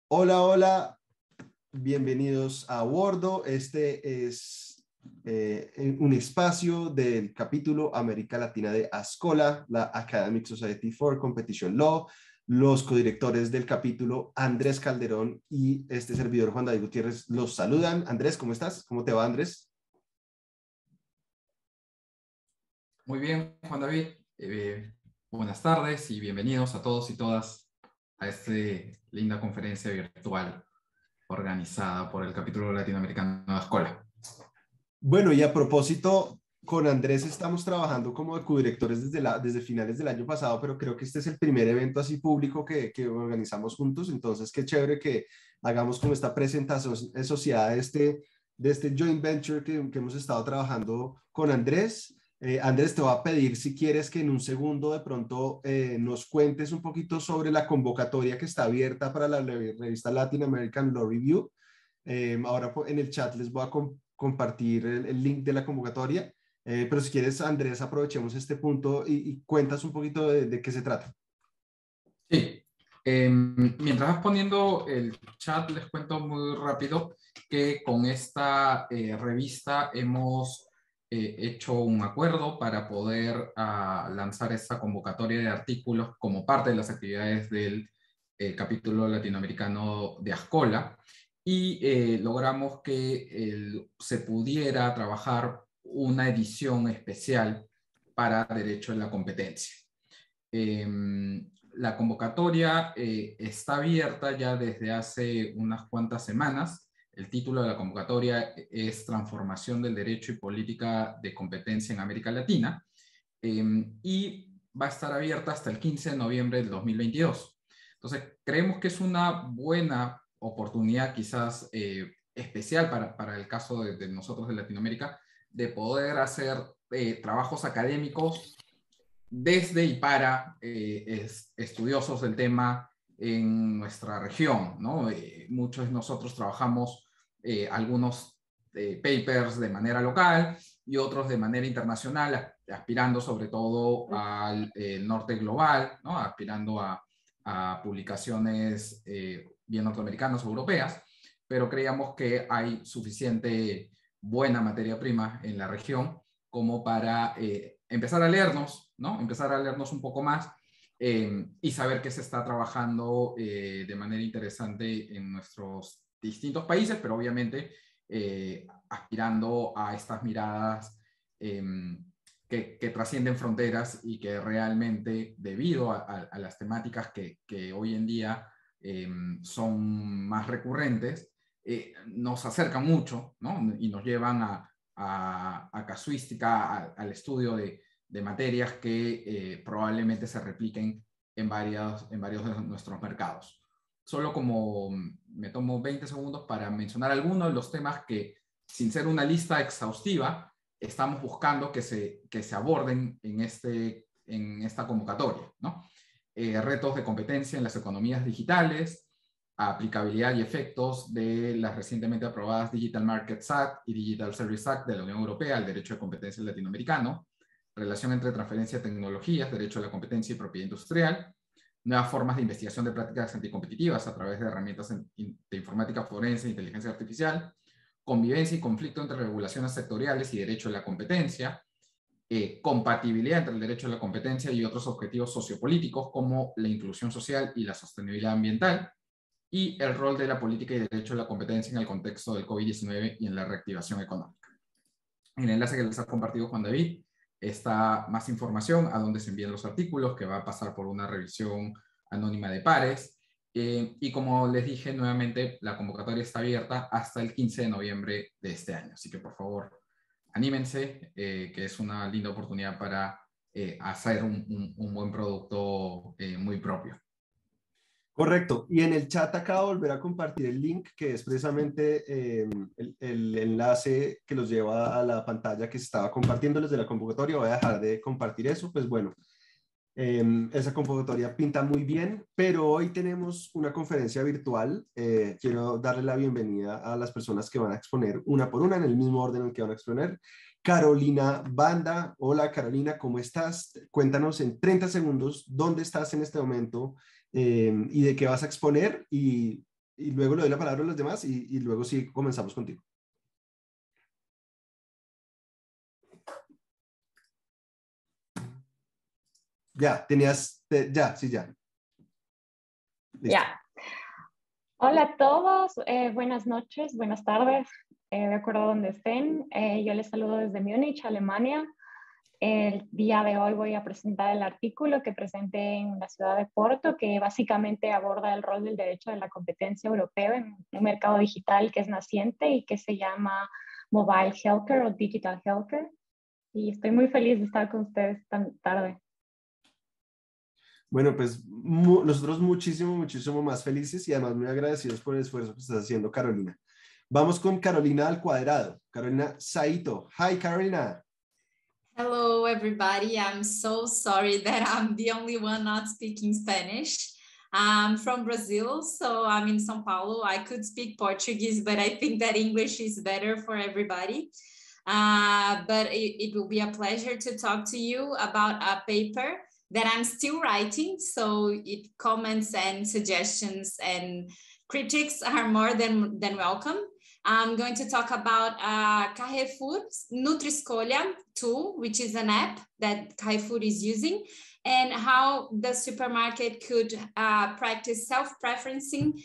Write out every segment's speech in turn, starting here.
Hola, hola, bienvenidos a Wordo. Este es un espacio del capítulo América Latina de ASCOLA, la Academic Society for Competition Law. Los codirectores del capítulo, Andrés Calderón y este servidor Juan David Gutiérrez, los saludan. Andrés, ¿cómo estás? ¿Cómo te va, Andrés? Muy bien, Juan David. Buenas tardes y bienvenidos a todos y todas a esta linda conferencia virtual organizada por el capítulo latinoamericano de Escuela. Bueno, y a propósito, con Andrés estamos trabajando como codirectores desde finales del año pasado, pero creo que este es el primer evento así público que organizamos juntos, entonces qué chévere que hagamos como esta presentación asociada de este joint venture que hemos estado trabajando con Andrés. Andrés, te voy a pedir si quieres que en un segundo de pronto nos cuentes un poquito sobre la convocatoria que está abierta para la revista Latin American Law Review. Ahora en el chat les voy a compartir el link de la convocatoria, pero si quieres, Andrés, aprovechemos este punto y cuentas un poquito de qué se trata. Sí, mientras vas poniendo el chat, les cuento muy rápido que con esta revista hemos hecho un acuerdo para poder lanzar esta convocatoria de artículos como parte de las actividades del capítulo latinoamericano de Ascola y logramos que se pudiera trabajar una edición especial para derecho en la competencia. La convocatoria está abierta ya desde hace unas cuantas semanas. El título de la convocatoria es Transformación del Derecho y Política de Competencia en América Latina y va a estar abierta hasta el 15 de noviembre del 2022. Entonces, creemos que es una buena oportunidad, quizás especial para el caso de nosotros de Latinoamérica, de poder hacer trabajos académicos desde y para estudiosos del tema en nuestra región, ¿no? Muchos de nosotros trabajamos algunos papers de manera local y otros de manera internacional, aspirando sobre todo al norte global, ¿no? Aspirando a publicaciones bien norteamericanas o europeas, pero creíamos que hay suficiente buena materia prima en la región como para empezar a leernos, ¿no? Empezar a leernos un poco más y saber que se está trabajando de manera interesante en nuestros distintos países, pero obviamente aspirando a estas miradas que trascienden fronteras y que realmente, debido a las temáticas que hoy en día son más recurrentes, nos acercan mucho, ¿no? Y nos llevan a casuística, al estudio de materias que probablemente se repliquen en varios de nuestros mercados. Solo como me tomo 20 segundos para mencionar algunos de los temas que, sin ser una lista exhaustiva, estamos buscando que se aborden en esta convocatoria, ¿no? Retos de competencia en las economías digitales, aplicabilidad y efectos de las recientemente aprobadas Digital Markets Act y Digital Services Act de la Unión Europea al derecho de competencia latinoamericano, relación entre transferencia de tecnologías, derecho a la competencia y propiedad industrial, nuevas formas de investigación de prácticas anticompetitivas a través de herramientas de informática forense e inteligencia artificial, convivencia y conflicto entre regulaciones sectoriales y derecho a la competencia, compatibilidad entre el derecho a la competencia y otros objetivos sociopolíticos como la inclusión social y la sostenibilidad ambiental, y el rol de la política y derecho a la competencia en el contexto del COVID-19 y en la reactivación económica. En el enlace que les ha compartido Juan David está más información a donde se envían los artículos, que va a pasar por una revisión anónima de pares. Y como les dije nuevamente, la convocatoria está abierta hasta el 15 de noviembre de este año. Así que por favor, anímense, que es una linda oportunidad para hacer un buen producto muy propio. Correcto. Y en el chat acabo de volver a compartir el link, que es precisamente el enlace que los lleva a la pantalla que se estaba compartiendo desde la convocatoria. Voy a dejar de compartir eso. Pues bueno, esa convocatoria pinta muy bien, pero hoy tenemos una conferencia virtual. Quiero darle la bienvenida a las personas que van a exponer una por una en el mismo orden en el que van a exponer. Carolina Banda. Hola Carolina, ¿cómo estás? Cuéntanos en 30 segundos dónde estás en este momento y de qué vas a exponer y y luego le doy la palabra a los demás y luego sí comenzamos contigo. Ya, sí, ya. Listo. Ya. Hola a todos, buenas noches, buenas tardes, de acuerdo a donde estén. Yo les saludo desde Múnich, Alemania. El día de hoy voy a presentar el artículo que presenté en la ciudad de Porto, que básicamente aborda el rol del derecho de la competencia europeo en un mercado digital que es naciente y que se llama Mobile Healthcare o Digital Healthcare. Y estoy muy feliz de estar con ustedes tan tarde. Bueno, pues nosotros muchísimo más felices y además muy agradecidos por el esfuerzo que estás haciendo, Carolina. Vamos con Carolina al cuadrado. Carolina Saito. Hi, Carolina. Hello, everybody. I'm so sorry that I'm the only one not speaking Spanish. I'm from Brazil, so I'm in São Paulo. I could speak Portuguese, but I think that English is better for everybody. But it will be a pleasure to talk to you about a paper that I'm still writing. So comments and suggestions and critics are more than welcome. I'm going to talk about Carrefour's Nutri-Escolha tool, which is an app that Carrefour is using, and how the supermarket could practice self-preferencing,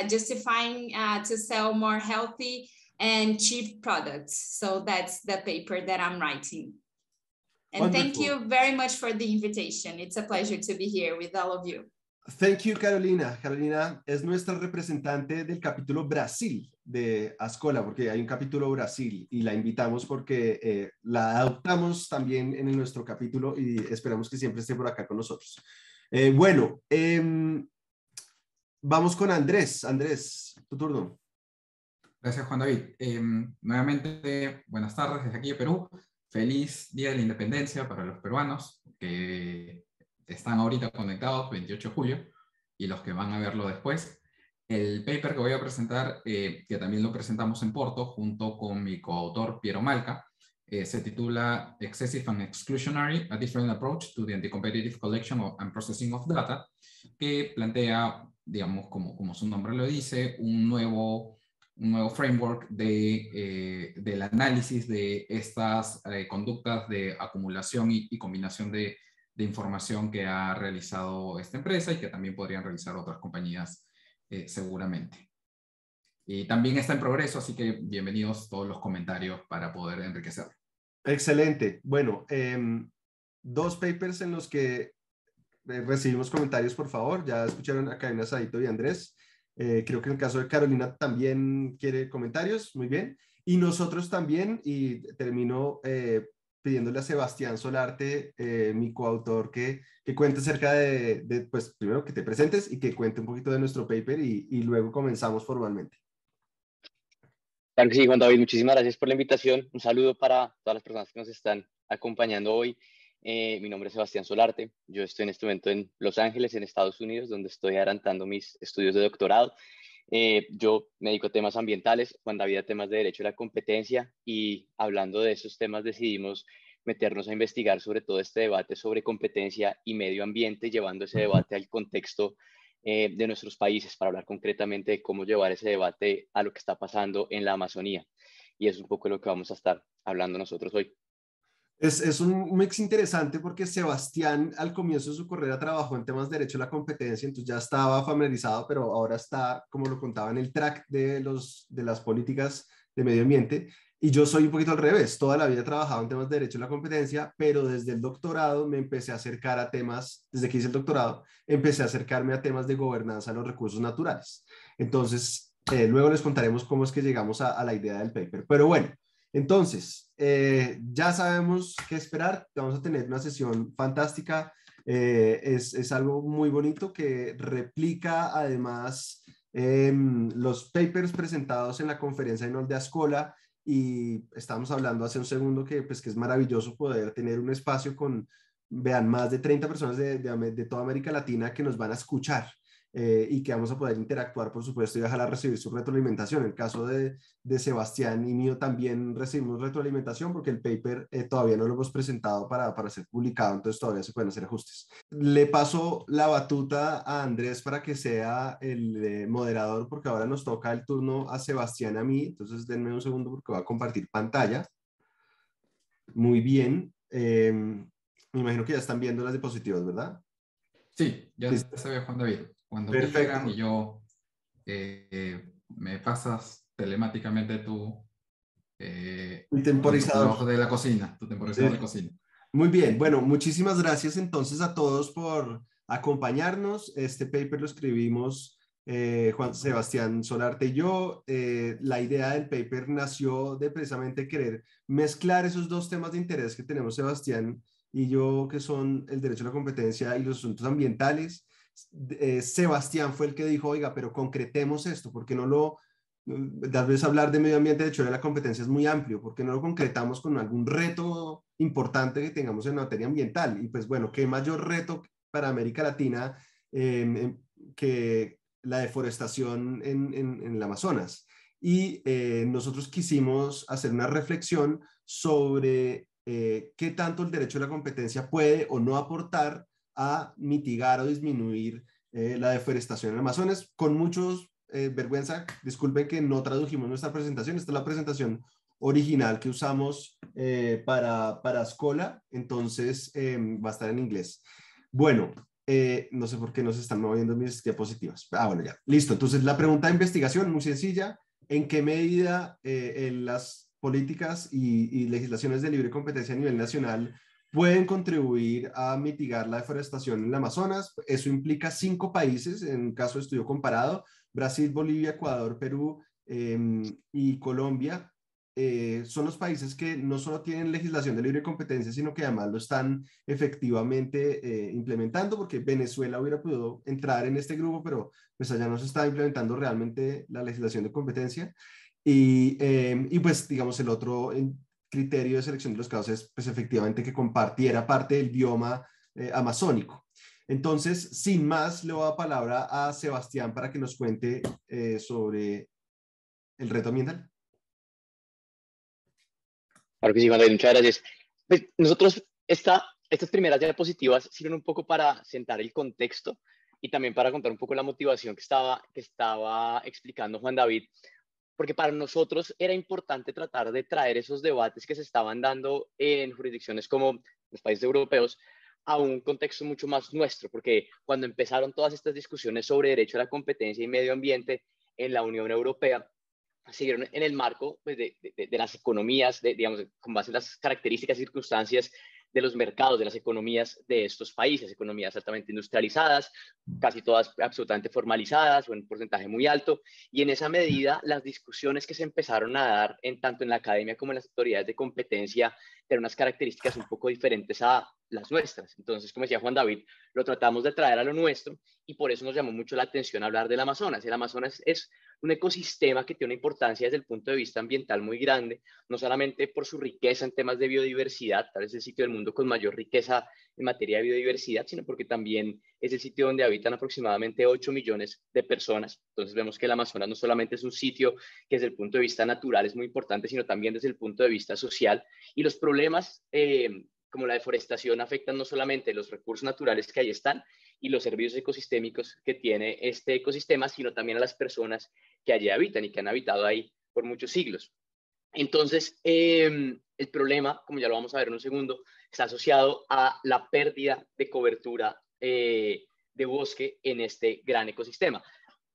justifying to sell more healthy and cheap products. So that's the paper that I'm writing. And wonderful. Thank you very much for the invitation. It's a pleasure to be here with all of you. Thank you, Carolina. Carolina es nuestra representante del capítulo Brasil de Ascola, porque hay un capítulo Brasil y la invitamos porque la adoptamos también en nuestro capítulo y esperamos que siempre esté por acá con nosotros. Vamos con Andrés. Andrés, tu turno. Gracias, Juan David. Nuevamente, buenas tardes desde aquí de Perú. Feliz Día de la Independencia para los peruanos que están ahorita conectados, 28 de julio, y los que van a verlo después. El paper que voy a presentar, que también lo presentamos en Porto, junto con mi coautor Piero Malca, se titula Excessive and Exclusionary, A Different Approach to the Anti-Competitive Collection and Processing of Data, que plantea, digamos, como su nombre lo dice, un nuevo framework del análisis de estas conductas de acumulación y combinación de información que ha realizado esta empresa y que también podrían realizar otras compañías seguramente. Y también está en progreso, así que bienvenidos todos los comentarios para poder enriquecerlo. Excelente. Bueno, dos papers en los que recibimos comentarios, por favor. Ya escucharon a Carolina Saito y Andrés. Creo que en el caso de Carolina también quiere comentarios, muy bien. Y nosotros también, y termino pidiéndole a Sebastián Solarte, mi coautor, que cuente acerca pues primero que te presentes y que cuente un poquito de nuestro paper y luego comenzamos formalmente. Claro que sí, Juan David, muchísimas gracias por la invitación. Un saludo para todas las personas que nos están acompañando hoy. Mi nombre es Sebastián Solarte. Yo estoy en este momento en Los Ángeles, en Estados Unidos, donde estoy adelantando mis estudios de doctorado. Yo me dedico a temas ambientales, Juan David a temas de derecho a la competencia, y hablando de esos temas decidimos meternos a investigar sobre todo este debate sobre competencia y medio ambiente, llevando ese debate al contexto de nuestros países, para hablar concretamente de cómo llevar ese debate a lo que está pasando en la Amazonía. Y es un poco lo que vamos a estar hablando nosotros hoy. Es un mix interesante porque Sebastián al comienzo de su carrera trabajó en temas de derecho a la competencia, entonces ya estaba familiarizado, pero ahora está, como lo contaba, en el track de las políticas de medio ambiente. Y yo soy un poquito al revés, toda la vida he trabajado en temas de derecho a la competencia, pero desde el doctorado me empecé a acercar a temas, desde que hice el doctorado, empecé a acercarme a temas de gobernanza de los recursos naturales. Entonces, luego les contaremos cómo es que llegamos a la idea del paper. Pero bueno, entonces, ya sabemos qué esperar. Vamos a tener una sesión fantástica. Es algo muy bonito que replica además los papers presentados en la conferencia anual de Ascola, y estábamos hablando hace un segundo que es maravilloso poder tener un espacio con, vean, más de 30 personas de toda América Latina que nos van a escuchar. y que vamos a poder interactuar, por supuesto, y dejar recibir su retroalimentación. En el caso de Sebastián y mío también recibimos retroalimentación porque el paper todavía no lo hemos presentado para ser publicado, entonces todavía se pueden hacer ajustes. Le paso la batuta a Andrés para que sea el moderador, porque ahora nos toca el turno a Sebastián y a mí, entonces denme un segundo porque voy a compartir pantalla. Muy bien. Me imagino que ya están viendo las diapositivas, ¿verdad? Sí, ya Listo. se ve Juan David. Cuando Perfecto. quieran y yo me pasas telemáticamente tu temporizador. reloj de la cocina, tu temporizador de cocina. Muy bien, bueno, muchísimas gracias entonces a todos por acompañarnos. Este paper lo escribimos Juan Sebastián Solarte y yo. La idea del paper nació de precisamente querer mezclar esos dos temas de interés que tenemos Sebastián y yo, que son el derecho a la competencia y los asuntos ambientales. Sebastián fue el que dijo, oiga, pero concretemos esto, porque no lo... Tal vez hablar de medio ambiente, de hecho, de la competencia es muy amplio, porque no lo concretamos con algún reto importante que tengamos en materia ambiental. Y pues bueno, qué mayor reto para América Latina que la deforestación en el Amazonas. Y nosotros quisimos hacer una reflexión sobre qué tanto el derecho a la competencia puede o no aportar a mitigar o disminuir la deforestación en el Amazonas, con muchos vergüenza, disculpen que no tradujimos nuestra presentación, esta es la presentación original que usamos para Schola, entonces va a estar en inglés. Bueno, no sé por qué no se están moviendo mis diapositivas. Bueno, ya, listo. Entonces la pregunta de investigación, muy sencilla, ¿en qué medida las políticas y legislaciones de libre competencia a nivel nacional pueden contribuir a mitigar la deforestación en el Amazonas? Eso implica 5 países, en un caso de estudio comparado: Brasil, Bolivia, Ecuador, Perú y Colombia. Son los países que no solo tienen legislación de libre competencia, sino que además lo están efectivamente implementando, porque Venezuela hubiera podido entrar en este grupo, pero pues allá no se está implementando realmente la legislación de competencia. Y pues digamos el otro criterio de selección de los casos es pues efectivamente que compartiera parte del bioma amazónico. Entonces, sin más, le voy a dar palabra a Sebastián para que nos cuente sobre el reto ambiental. Claro que sí, Juan David, muchas gracias. Pues nosotros, estas primeras diapositivas sirven un poco para sentar el contexto y también para contar un poco la motivación que estaba explicando Juan David, porque para nosotros era importante tratar de traer esos debates que se estaban dando en jurisdicciones como los países europeos a un contexto mucho más nuestro, porque cuando empezaron todas estas discusiones sobre derecho a la competencia y medio ambiente en la Unión Europea, siguieron en el marco pues, de las economías, digamos, con base en las características y circunstancias de los mercados, de las economías de estos países, economías altamente industrializadas, casi todas absolutamente formalizadas o en un porcentaje muy alto, y en esa medida las discusiones que se empezaron a dar tanto en la academia como en las autoridades de competencia tienen unas características un poco diferentes a las nuestras. Entonces, como decía Juan David, lo tratamos de traer a lo nuestro y por eso nos llamó mucho la atención hablar del Amazonas. El Amazonas es un ecosistema que tiene una importancia desde el punto de vista ambiental muy grande, no solamente por su riqueza en temas de biodiversidad, tal vez es el sitio del mundo con mayor riqueza en materia de biodiversidad, sino porque también es el sitio donde habitan aproximadamente 8 millones de personas. Entonces vemos que el Amazonas no solamente es un sitio que desde el punto de vista natural es muy importante, sino también desde el punto de vista social. Y los problemas como la deforestación afectan no solamente los recursos naturales que ahí están y los servicios ecosistémicos que tiene este ecosistema, sino también a las personas que allí habitan y que han habitado ahí por muchos siglos. Entonces, el problema, como ya lo vamos a ver en un segundo, está asociado a la pérdida de cobertura de bosque en este gran ecosistema.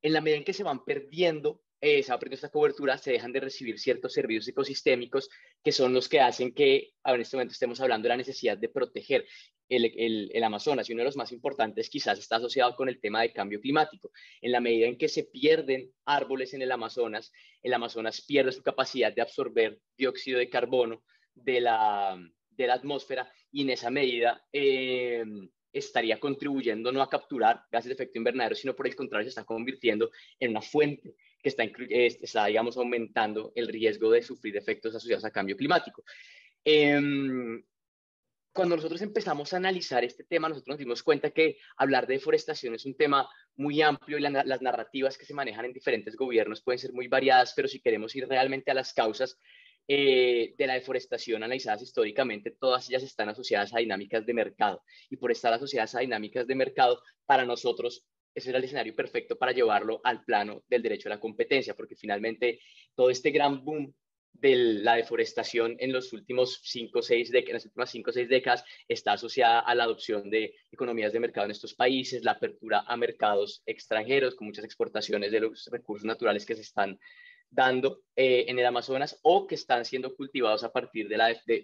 En la medida en que se va perdiendo esta cobertura, se dejan de recibir ciertos servicios ecosistémicos que son los que hacen que en este momento estemos hablando de la necesidad de proteger el Amazonas, y uno de los más importantes quizás está asociado con el tema de cambio climático. En la medida en que se pierden árboles en el Amazonas pierde su capacidad de absorber dióxido de carbono de la atmósfera, y en esa medida estaría contribuyendo no a capturar gases de efecto invernadero, sino por el contrario se está convirtiendo en una fuente que está digamos, aumentando el riesgo de sufrir efectos asociados a cambio climático. cuando nosotros empezamos a analizar este tema, nosotros nos dimos cuenta que hablar de deforestación es un tema muy amplio y las narrativas que se manejan en diferentes gobiernos pueden ser muy variadas, pero si queremos ir realmente a las causas de la deforestación analizadas históricamente, todas ellas están asociadas a dinámicas de mercado. Y por estar asociadas a dinámicas de mercado, para nosotros ese era el escenario perfecto para llevarlo al plano del derecho a la competencia, porque finalmente todo este gran boom de la deforestación en los últimos 5 o 6 décadas, en las últimas 5 o 6 décadas está asociada a la adopción de economías de mercado en estos países, la apertura a mercados extranjeros con muchas exportaciones de los recursos naturales que se están dando en el Amazonas o que están siendo cultivados a partir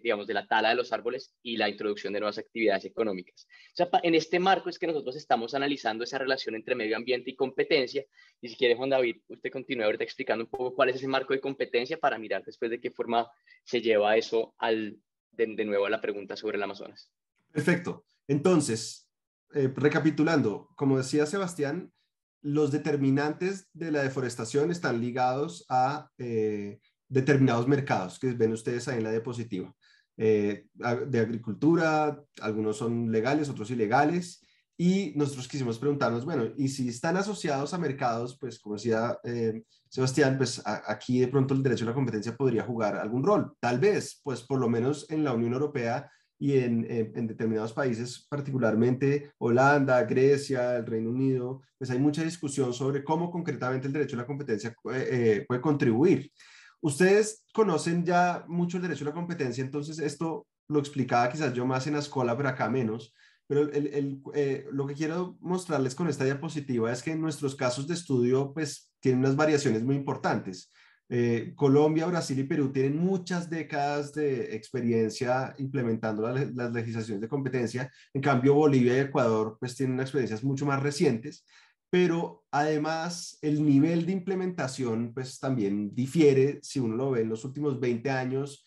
digamos, de la tala de los árboles y la introducción de nuevas actividades económicas. O sea, en este marco es que nosotros estamos analizando esa relación entre medio ambiente y competencia. Y si quiere, Juan David, usted continúe ahorita explicando un poco cuál es ese marco de competencia para mirar después de qué forma se lleva eso de nuevo a la pregunta sobre el Amazonas. Perfecto. Entonces, recapitulando, como decía Sebastián, los determinantes de la deforestación están ligados a determinados mercados que ven ustedes ahí en la diapositiva. De agricultura, algunos son legales, otros ilegales, y nosotros quisimos preguntarnos, bueno, y si están asociados a mercados, pues como decía Sebastián, pues aquí de pronto el derecho a la competencia podría jugar algún rol. Tal vez, pues por lo menos en la Unión Europea y en determinados países, particularmente Holanda, Grecia, el Reino Unido, pues hay mucha discusión sobre cómo concretamente el derecho a la competencia puede contribuir. Ustedes conocen ya mucho el derecho a la competencia, entonces esto lo explicaba quizás yo más en la escuela, pero acá menos. Pero lo que quiero mostrarles con esta diapositiva es que en nuestros casos de estudio pues tienen unas variaciones muy importantes. Colombia, Brasil y Perú tienen muchas décadas de experiencia implementando las legislaciones de competencia. En cambio, Bolivia y Ecuador pues tienen experiencias mucho más recientes, pero además el nivel de implementación pues también difiere si uno lo ve en los últimos 20 años.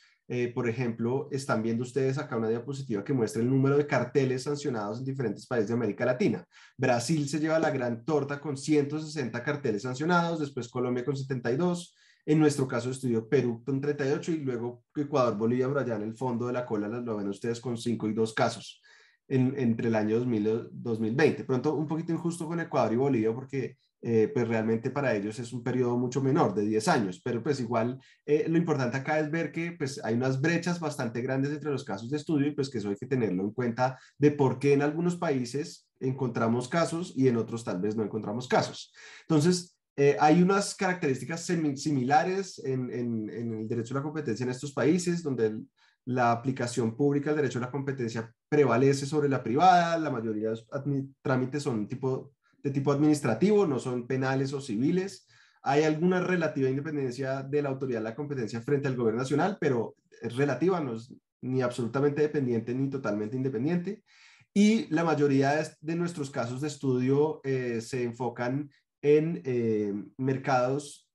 Por ejemplo, están viendo ustedes acá una diapositiva que muestra el número de carteles sancionados en diferentes países de América Latina. Brasil se lleva la gran torta con 160 carteles sancionados, después Colombia con 72, en nuestro caso de estudio Perú con 38 y luego Ecuador, Bolivia, por allá en el fondo de la cola lo ven ustedes con 5 y 2 casos entre el año 2000 y 2020. Pronto un poquito injusto con Ecuador y Bolivia porque pues realmente para ellos es un periodo mucho menor, de 10 años, pero pues igual lo importante acá es ver que pues hay unas brechas bastante grandes entre los casos de estudio y pues que eso hay que tenerlo en cuenta de por qué en algunos países encontramos casos y en otros tal vez no encontramos casos. Entonces, hay unas características similares en el derecho a la competencia en estos países, donde la aplicación pública del derecho a la competencia prevalece sobre la privada, la mayoría de los trámites son de tipo administrativo, no son penales o civiles. Hay alguna relativa independencia de la autoridad de la competencia frente al gobierno nacional, pero es relativa, no es ni absolutamente dependiente ni totalmente independiente. Y la mayoría de nuestros casos de estudio se enfocan en mercados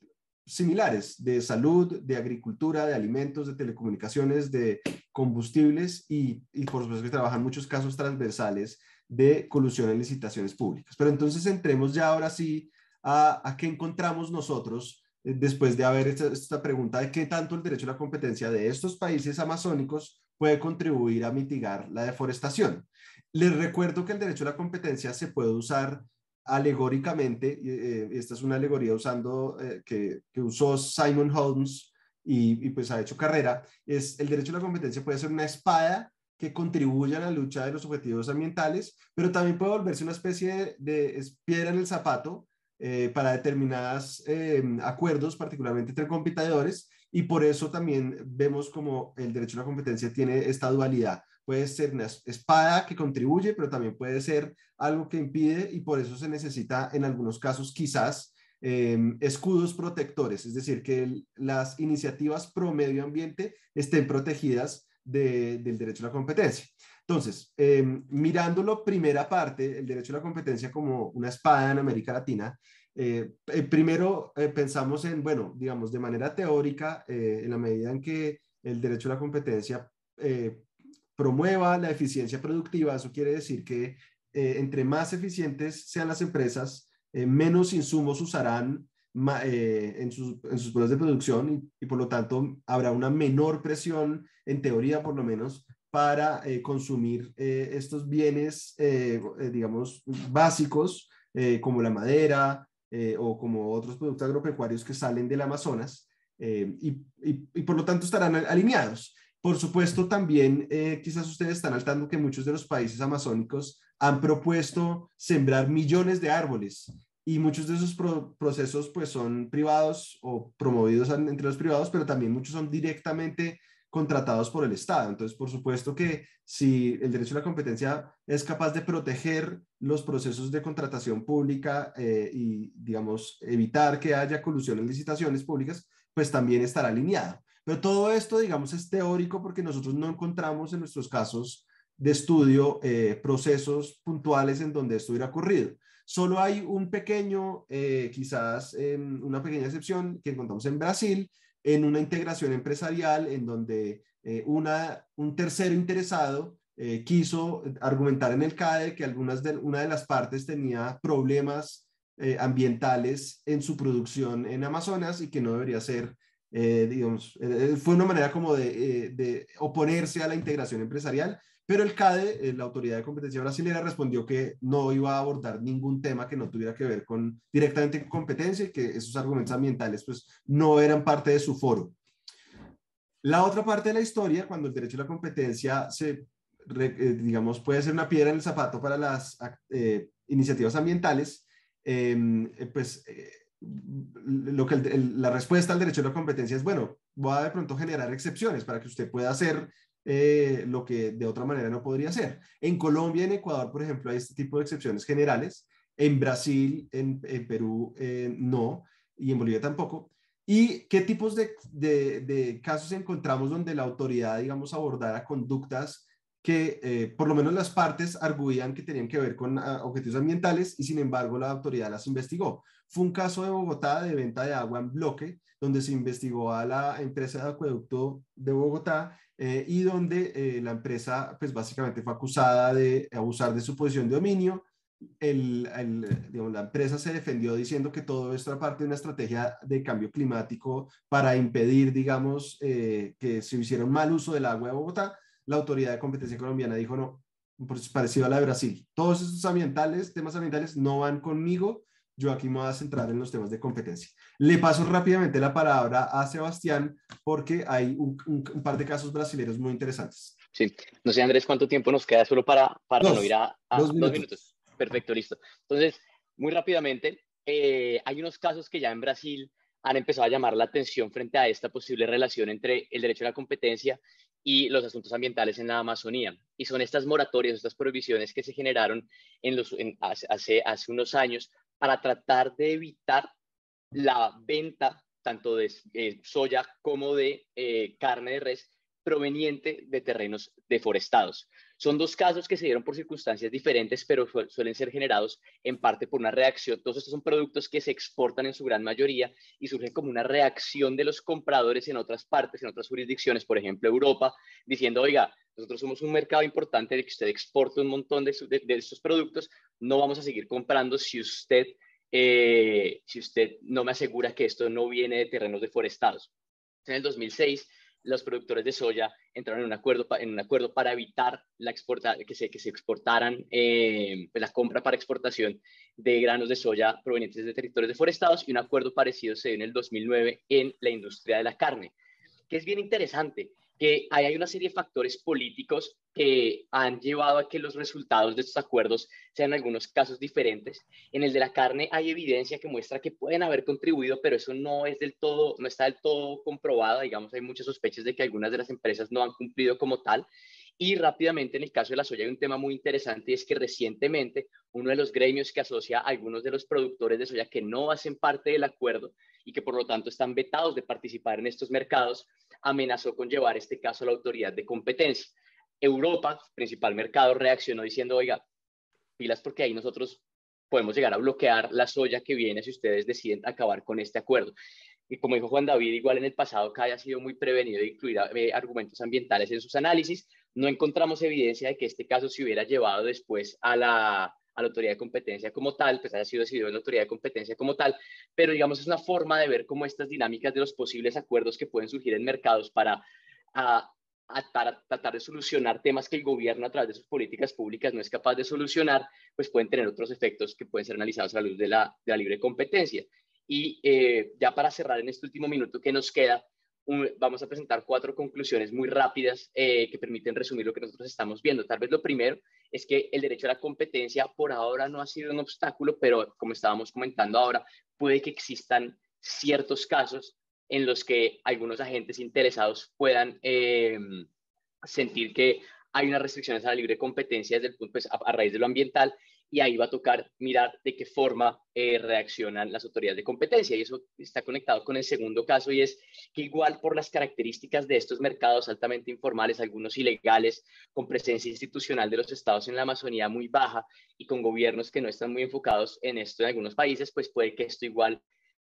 similares de salud, de agricultura, de alimentos, de telecomunicaciones, de combustibles y por supuesto que trabajan muchos casos transversales de colusión en licitaciones públicas. Pero entonces entremos ya ahora sí a qué encontramos nosotros después de haber hecho esta pregunta de qué tanto el derecho a la competencia de estos países amazónicos puede contribuir a mitigar la deforestación. Les recuerdo que el derecho a la competencia se puede usar alegóricamente, esta es una alegoría que usó Simon Holmes y pues ha hecho carrera, es el derecho a la competencia puede ser una espada que contribuya a la lucha de los objetivos ambientales, pero también puede volverse una especie de piedra en el zapato para determinados acuerdos, particularmente entre competidores, y por eso también vemos como el derecho a la competencia tiene esta dualidad. Puede ser una espada que contribuye, pero también puede ser algo que impide y por eso se necesita en algunos casos quizás escudos protectores, es decir, que las iniciativas pro medio ambiente estén protegidas del derecho a la competencia. Entonces, mirándolo primera parte, el derecho a la competencia como una espada en América Latina, primero pensamos en, bueno, digamos, de manera teórica, en la medida en que el derecho a la competencia promueva la eficiencia productiva, eso quiere decir que entre más eficientes sean las empresas, menos insumos usarán en sus pruebas de producción y por lo tanto habrá una menor presión, en teoría por lo menos, para consumir estos bienes, digamos, básicos, como la madera o como otros productos agropecuarios que salen del Amazonas, y por lo tanto estarán alineados. Por supuesto, también quizás ustedes están al tanto que muchos de los países amazónicos han propuesto sembrar millones de árboles, y muchos de esos procesos pues son privados o promovidos entre los privados, pero también muchos son directamente contratados por el Estado. Entonces, por supuesto que si el derecho a la competencia es capaz de proteger los procesos de contratación pública y, digamos, evitar que haya colusión en licitaciones públicas, pues también estará alineado. Pero todo esto, digamos, es teórico porque nosotros no encontramos en nuestros casos de estudio procesos puntuales en donde esto hubiera ocurrido. Solo hay un pequeño, quizás una pequeña excepción que encontramos en Brasil, en una integración empresarial en donde un tercero interesado quiso argumentar en el CADE que una de las partes tenía problemas ambientales en su producción en Amazonas y que no debería ser, digamos, fue una manera como de oponerse a la integración empresarial. Pero el CADE, la Autoridad de Competencia Brasilera, respondió que no iba a abordar ningún tema que no tuviera que ver directamente con competencia y que esos argumentos ambientales pues, no eran parte de su foro. La otra parte de la historia, cuando el derecho a la competencia digamos, puede ser una piedra en el zapato para las iniciativas ambientales, pues la respuesta al derecho a la competencia es, bueno, voy a de pronto generar excepciones para que usted pueda hacer lo que de otra manera no podría hacer. En Colombia y en Ecuador, por ejemplo, hay este tipo de excepciones generales. En Brasil, en Perú, no, y en Bolivia tampoco. ¿Y qué tipos de casos encontramos donde la autoridad, digamos, abordara conductas que por lo menos las partes arguían que tenían que ver con objetivos ambientales y sin embargo la autoridad las investigó? Fue un caso de Bogotá de venta de agua en bloque, donde se investigó a la empresa de acueducto de Bogotá y donde la empresa pues básicamente fue acusada de abusar de su posición de dominio. Digamos, la empresa se defendió diciendo que todo esto era parte de una estrategia de cambio climático para impedir, digamos, que se hiciera un mal uso del agua de Bogotá. La Autoridad de Competencia Colombiana dijo no, parecido a la de Brasil. Todos estos temas ambientales no van conmigo, yo aquí me voy a centrar en los temas de competencia. Le paso rápidamente la palabra a Sebastián porque hay un par de casos brasileños muy interesantes. Sí, no sé, Andrés, cuánto tiempo nos queda solo para no ir a 2 minutos. 2 minutos. Perfecto, listo. Entonces, muy rápidamente, hay unos casos que ya en Brasil han empezado a llamar la atención frente a esta posible relación entre el derecho a la competencia y los asuntos ambientales en la Amazonía. Y son estas moratorias, estas prohibiciones que se generaron hace unos años para tratar de evitar la venta tanto de soya como de carne de res proveniente de terrenos deforestados. Son dos casos que se dieron por circunstancias diferentes, pero suelen ser generados en parte por una reacción. Todos estos son productos que se exportan en su gran mayoría y surgen como una reacción de los compradores en otras partes, en otras jurisdicciones, por ejemplo Europa, diciendo, oiga, nosotros somos un mercado importante de que usted exporte un montón de estos productos, no vamos a seguir comprando si usted no me asegura que esto no viene de terrenos deforestados. En el 2006, los productores de soya entraron en un acuerdo para evitar que se exportaran la compra para exportación de granos de soya provenientes de territorios deforestados, y un acuerdo parecido se dio en el 2009 en la industria de la carne, que es bien interesante, que hay una serie de factores políticos que han llevado a que los resultados de estos acuerdos sean en algunos casos diferentes. En el de la carne hay evidencia que muestra que pueden haber contribuido, pero eso no está del todo comprobado. Digamos, hay muchas sospechas de que algunas de las empresas no han cumplido como tal. Y rápidamente, en el caso de la soya hay un tema muy interesante, y es que recientemente uno de los gremios que asocia a algunos de los productores de soya que no hacen parte del acuerdo y que por lo tanto están vetados de participar en estos mercados, amenazó con llevar este caso a la Autoridad de Competencia. Europa, principal mercado, reaccionó diciendo, oiga, pilas, porque ahí nosotros podemos llegar a bloquear la soya que viene si ustedes deciden acabar con este acuerdo. Y como dijo Juan David, igual en el pasado CADE ha sido muy prevenido de incluir argumentos ambientales en sus análisis. No encontramos evidencia de que este caso se hubiera llevado después a la Autoridad de Competencia como tal, pues haya sido decidido en la Autoridad de Competencia como tal, pero digamos es una forma de ver cómo estas dinámicas de los posibles acuerdos que pueden surgir en mercados para para tratar de solucionar temas que el gobierno a través de sus políticas públicas no es capaz de solucionar, pues pueden tener otros efectos que pueden ser analizados a la luz de la libre competencia. Y ya para cerrar en este último minuto que nos queda, vamos a presentar 4 conclusiones muy rápidas que permiten resumir lo que nosotros estamos viendo. Tal vez lo primero es que el derecho a la competencia por ahora no ha sido un obstáculo, pero como estábamos comentando ahora, puede que existan ciertos casos en los que algunos agentes interesados puedan sentir que hay unas restricciones a la libre competencia desde el punto, pues, a raíz de lo ambiental, y ahí va a tocar mirar de qué forma reaccionan las autoridades de competencia. Y eso está conectado con el segundo caso, y es que igual por las características de estos mercados altamente informales, algunos ilegales, con presencia institucional de los estados en la Amazonía muy baja y con gobiernos que no están muy enfocados en esto en algunos países, pues puede que esto igual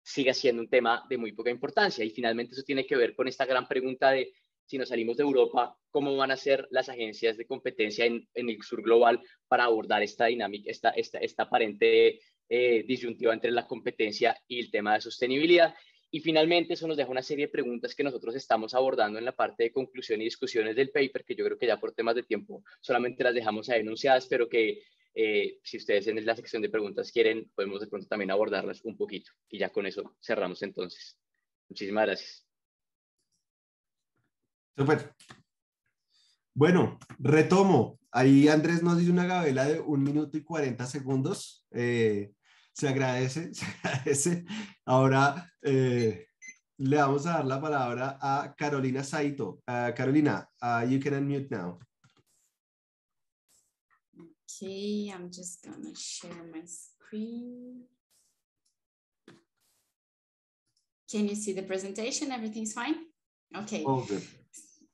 siga siendo un tema de muy poca importancia. Y finalmente eso tiene que ver con esta gran pregunta de si nos salimos de Europa, ¿cómo van a ser las agencias de competencia en el sur global para abordar esta dinámica, esta aparente disyuntiva entre la competencia y el tema de sostenibilidad? Y finalmente eso nos deja una serie de preguntas que nosotros estamos abordando en la parte de conclusión y discusiones del paper, que yo creo que ya por temas de tiempo solamente las dejamos ahí enunciadas, pero que si ustedes en la sección de preguntas quieren, podemos de pronto también abordarlas un poquito. Y ya con eso cerramos entonces. Muchísimas gracias. Súper. Bueno, retomo. Ahí Andrés nos hizo una gabela de 1 minuto y 40 segundos. Se agradece, se agradece. Ahora le vamos a dar la palabra a Carolina Saito. Carolina, you can unmute now. Okay, I'm just gonna share my screen. Can you see the presentation? Everything's fine? Okay. All good.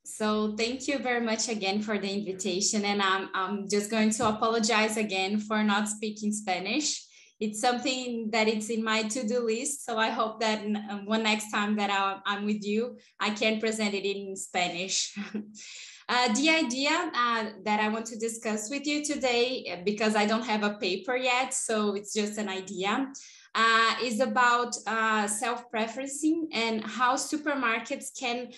So thank you very much again for the invitation. And I'm just going to apologize again for not speaking Spanish. It's something that it's in my to-do list. So I hope that one next time that I'm with you, I can present it in Spanish. The idea that I want to discuss with you today, because I don't have a paper yet, so it's just an idea, is about self-preferencing and how supermarkets can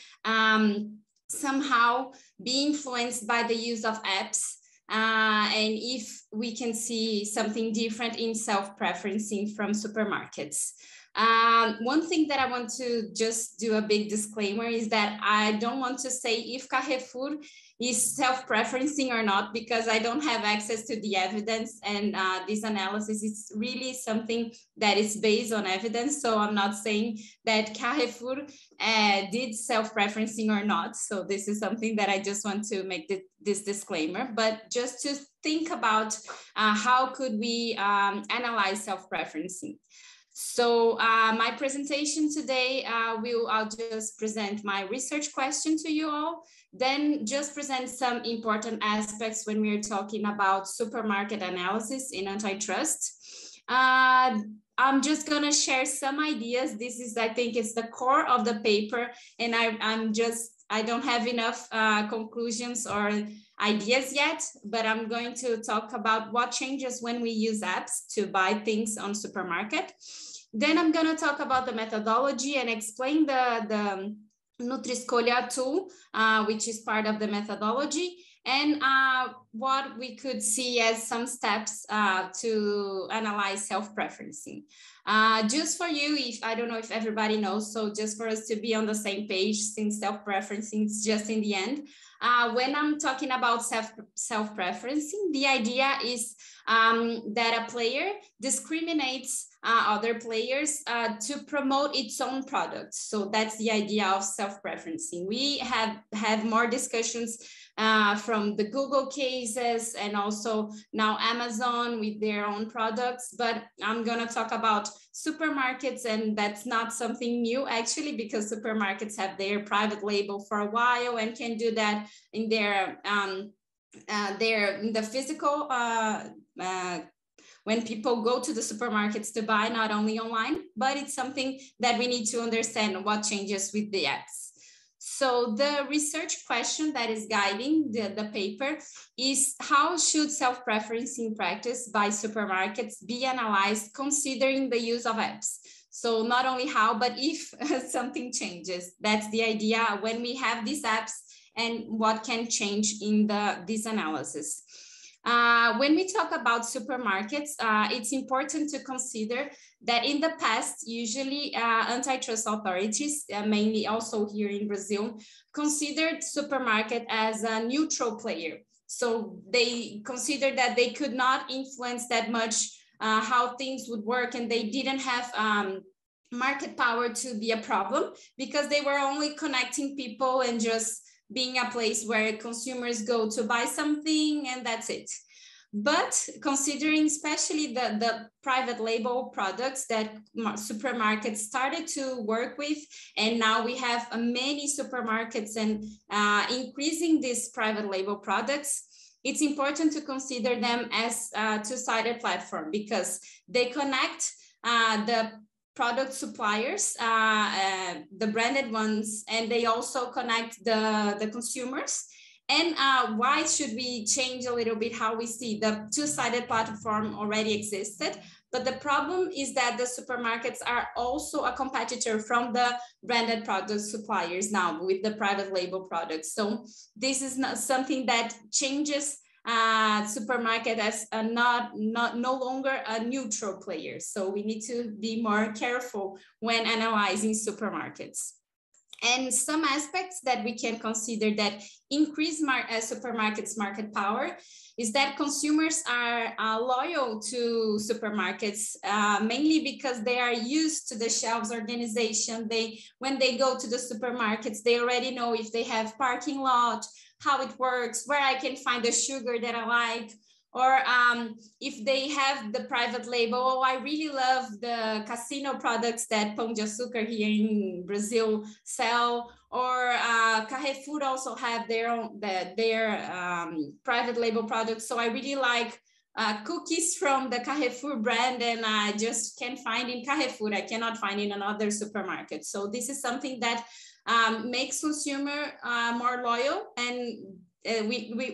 somehow be influenced by the use of apps. And if we can see something different in self-preferencing from supermarkets. One thing that I want to just do a big disclaimer is that I don't want to say if Carrefour is self-preferencing or not, because I don't have access to the evidence, and this analysis is really something that is based on evidence. So I'm not saying that Carrefour did self-preferencing or not. So this is something that I just want to make this disclaimer, but just to think about how could we analyze self-preferencing. So my presentation today, I'll just present my research question to you all, then just present some important aspects when we're talking about supermarket analysis in antitrust. I'm just gonna share some ideas. This is, I think it's the core of the paper, and I don't have enough conclusions or ideas yet, but I'm going to talk about what changes when we use apps to buy things on supermarket. Then I'm going to talk about the methodology and explain the Nutri-Scolia tool, which is part of the methodology, and what we could see as some steps to analyze self-preferencing. Just for you, I don't know if everybody knows, so just for us to be on the same page, since self-preferencing is just in the end. When I'm talking about self-preferencing, the idea is that a player discriminates other players to promote its own products. So that's the idea of self-preferencing. We have had more discussions from the Google cases and also now Amazon with their own products, but I'm gonna talk about supermarkets, and that's not something new actually, because supermarkets have their private label for a while and can do that in their in the physical when people go to the supermarkets to buy, not only online, but it's something that we need to understand what changes with the apps. So the research question that is guiding the paper is how should self-preferencing practice by supermarkets be analyzed considering the use of apps? So not only how, but if something changes. That's the idea when we have these apps and what can change in this analysis. When we talk about supermarkets, it's important to consider that in the past, usually antitrust authorities, mainly also here in Brazil, considered supermarket as a neutral player. So they considered that they could not influence that much how things would work, and they didn't have market power to be a problem because they were only connecting people and just being a place where consumers go to buy something and that's it. But considering especially the private label products that supermarkets started to work with, and now we have many supermarkets and increasing these private label products, it's important to consider them as a two-sided platform because they connect the product suppliers, the branded ones, and they also connect the consumers. And why should we change a little bit how we see the two-sided platform already existed? But the problem is that the supermarkets are also a competitor from the branded product suppliers now with the private label products. So this is not something that changes supermarket as no longer a neutral player. So we need to be more careful when analyzing supermarkets. And some aspects that we can consider that increase supermarkets' market power is that consumers are loyal to supermarkets, mainly because they are used to the shelves organization. When they go to the supermarkets, they already know if they have parking lot, how it works, where I can find the sugar that I like, or if they have the private label. Oh, I really love the Casino products that Pão de Açúcar here in Brazil sell, or Carrefour also have their own private label products. So I really like cookies from the Carrefour brand, and I just can't find in Carrefour. I cannot find in another supermarket. So this is something that makes consumer more loyal, and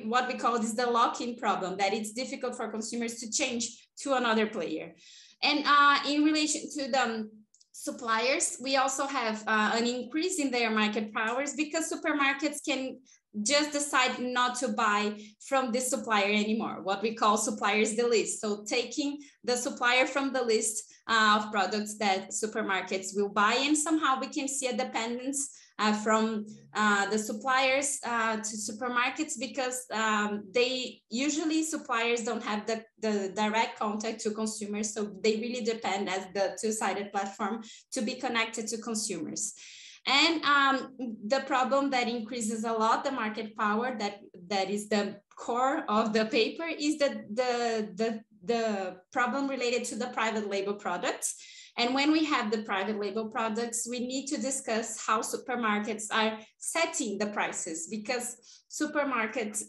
what we call this the lock-in problem, that it's difficult for consumers to change to another player. And in relation to the suppliers, we also have an increase in their market powers because supermarkets can just decide not to buy from this supplier anymore, what we call suppliers the list. So taking the supplier from the list of products that supermarkets will buy, and somehow we can see a dependence from the suppliers to supermarkets because suppliers don't have the direct contact to consumers, so they really depend as the two-sided platform to be connected to consumers. And the problem that increases a lot the market power, that is the core of the paper, is the problem related to the private label products. And when we have the private label products, we need to discuss how supermarkets are setting the prices, because supermarkets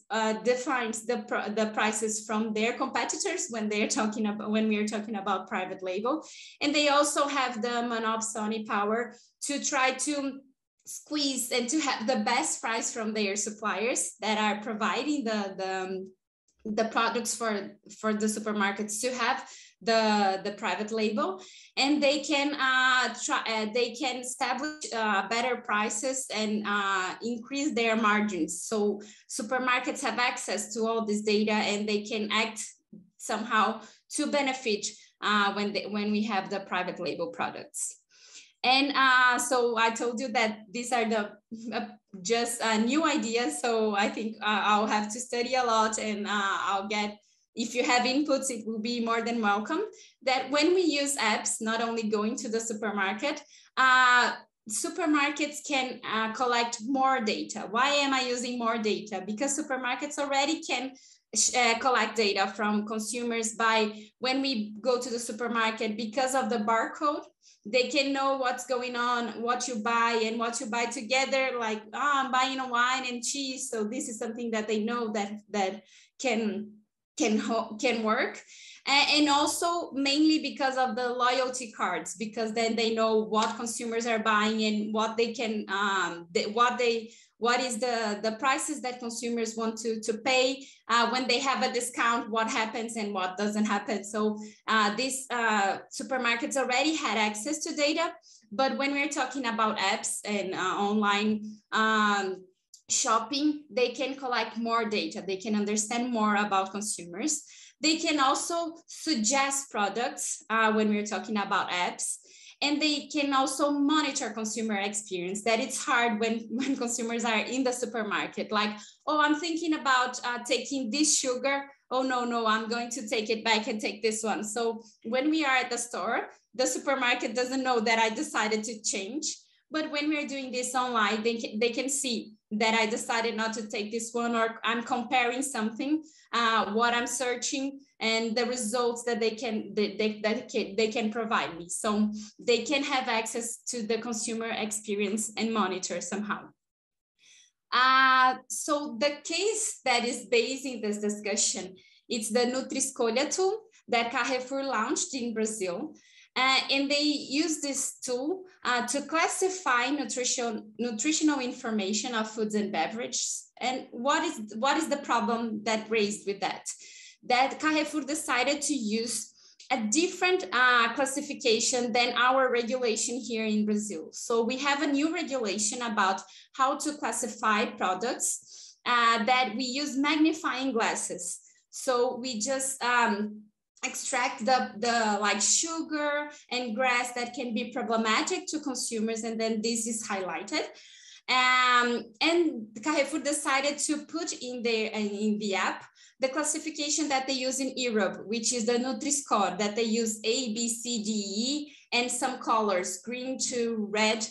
defines the prices from their competitors when we are talking about private label. And they also have the monopoly power to try to squeeze and to have the best price from their suppliers that are providing the products for the supermarkets to have the private label, and they can establish better prices and increase their margins. So supermarkets have access to all this data, and they can act somehow to benefit when we have the private label products. And so I told you that these are the just new ideas. So I think I'll have to study a lot, and if you have inputs, it will be more than welcome. That when we use apps, not only going to the supermarket, supermarkets can collect more data. Why am I using more data? Because supermarkets already can collect data from consumers when we go to the supermarket. Because of the barcode, they can know what's going on, what you buy and what you buy together, like, I'm buying a wine and cheese. So this is something that they know that can work. And also mainly because of the loyalty cards, because then they know what consumers are buying and what they can, what is the prices that consumers want to pay. When they have a discount, what happens and what doesn't happen. So these supermarkets already had access to data, but when we're talking about apps and online shopping, they can collect more data. They can understand more about consumers. They can also suggest products when we're talking about apps. And they can also monitor consumer experience. That it's hard when consumers are in the supermarket, like, oh, I'm thinking about taking this sugar. Oh, no, I'm going to take it back and take this one. So when we are at the store, the supermarket doesn't know that I decided to change. But when we're doing this online, they can see that I decided not to take this one, or I'm comparing something, what I'm searching, and the results that they can provide me. So they can have access to the consumer experience and monitor somehow. So the case that is based in this discussion, it's the Nutri-Escolha tool that Carrefour launched in Brazil. And they use this tool to classify nutritional information of foods and beverages. And what is the problem that raised with that? That Carrefour decided to use a different classification than our regulation here in Brazil. So we have a new regulation about how to classify products that we use magnifying glasses. So we just extract the like sugar and grass that can be problematic to consumers, and then this is highlighted. And Carrefour decided to put in the app the classification that they use in Europe, which is the Nutri-Score, that they use A, B, C, D, E, and some colors, green to red,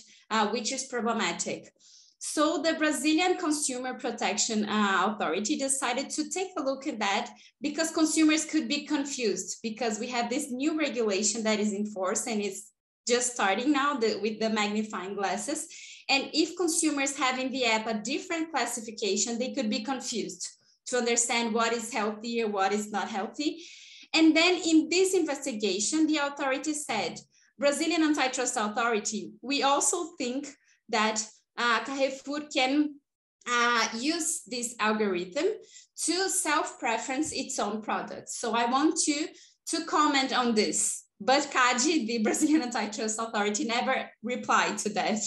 which is problematic. So the Brazilian Consumer Protection Authority decided to take a look at that, because consumers could be confused, because we have this new regulation that is in force and it's just starting now with the magnifying glasses. And if consumers have in the app a different classification, they could be confused to understand what is healthy or what is not healthy. And then in this investigation, the authority said, Brazilian Antitrust Authority, we also think that Carrefour can use this algorithm to self-preference its own products. So I want you to comment on this. But CADE, the Brazilian Antitrust Authority, never replied to that.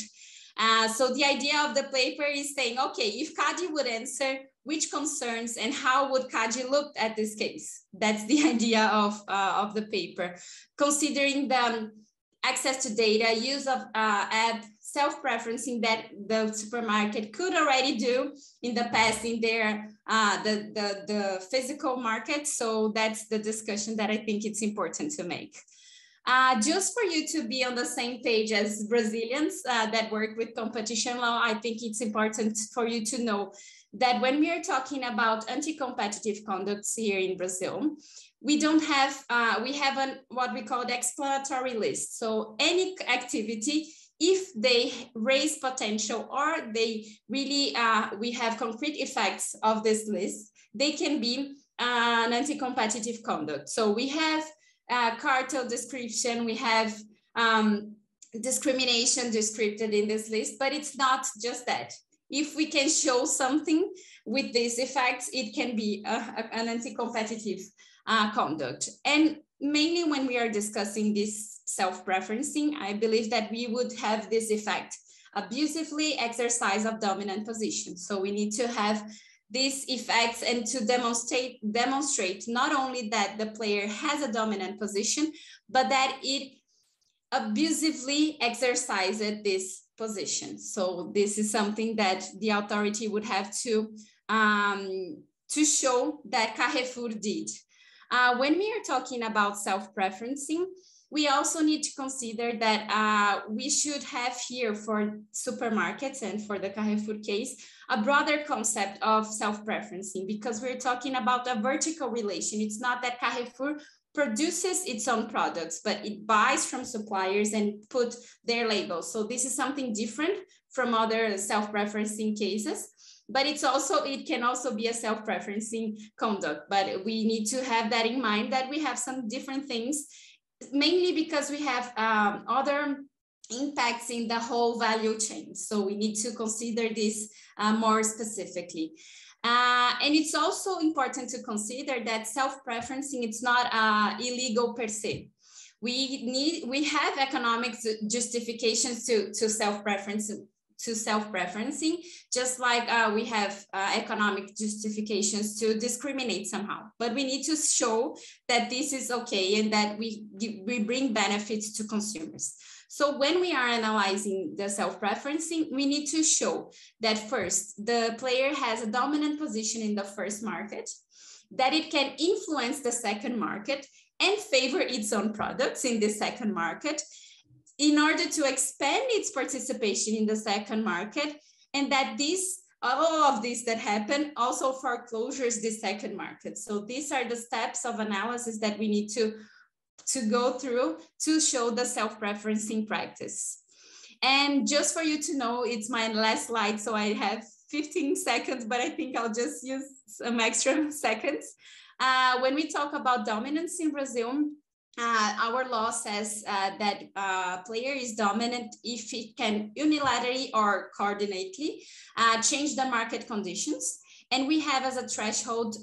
So the idea of the paper is saying, okay, if CADE would answer, which concerns and how would CADE look at this case? That's the idea of the paper. Considering the access to data, use of app, self-preferencing that the supermarket could already do in the past in their the physical market. So that's the discussion that I think it's important to make. Just for you to be on the same page as Brazilians that work with competition law, I think it's important for you to know that when we are talking about anti-competitive conducts here in Brazil, we don't have, we have what we call the explanatory list. So any activity, if they raise potential or they really, we have concrete effects of this list, they can be an anti-competitive conduct. So we have cartel description, we have discrimination described in this list, but it's not just that. If we can show something with these effects, it can be an anti-competitive conduct. And mainly when we are discussing this self-preferencing, I believe that we would have this effect, abusively exercise of dominant position. So we need to have these effects and to demonstrate not only that the player has a dominant position, but that it abusively exercised this position. So this is something that the authority would have to show that Carrefour did. When we are talking about self-preferencing, we also need to consider that we should have here for supermarkets and for the Carrefour case, a broader concept of self-preferencing, because we're talking about a vertical relation. It's not that Carrefour produces its own products, but it buys from suppliers and put their labels. So this is something different from other self-preferencing cases, but it can also be a self-preferencing conduct. But we need to have that in mind, that we have some different things, mainly because we have other impacts in the whole value chain. So we need to consider this more specifically. And it's also important to consider that self-preferencing, it's not illegal per se. We have economic justifications to self-preference, to self-preferencing, just like we have economic justifications to discriminate somehow. But we need to show that this is okay and that we bring benefits to consumers. So when we are analyzing the self-preferencing, we need to show that first, the player has a dominant position in the first market, that it can influence the second market and favor its own products in the second market in order to expand its participation in the second market, and that all of this that happen also foreclosures the second market. So these are the steps of analysis that we need to go through to show the self-preferencing practice. And just for you to know, it's my last slide, so I have 15 seconds, but I think I'll just use some extra seconds. When we talk about dominance in Brazil, our law says that a player is dominant if it can unilaterally or coordinately change the market conditions. And we have as a threshold,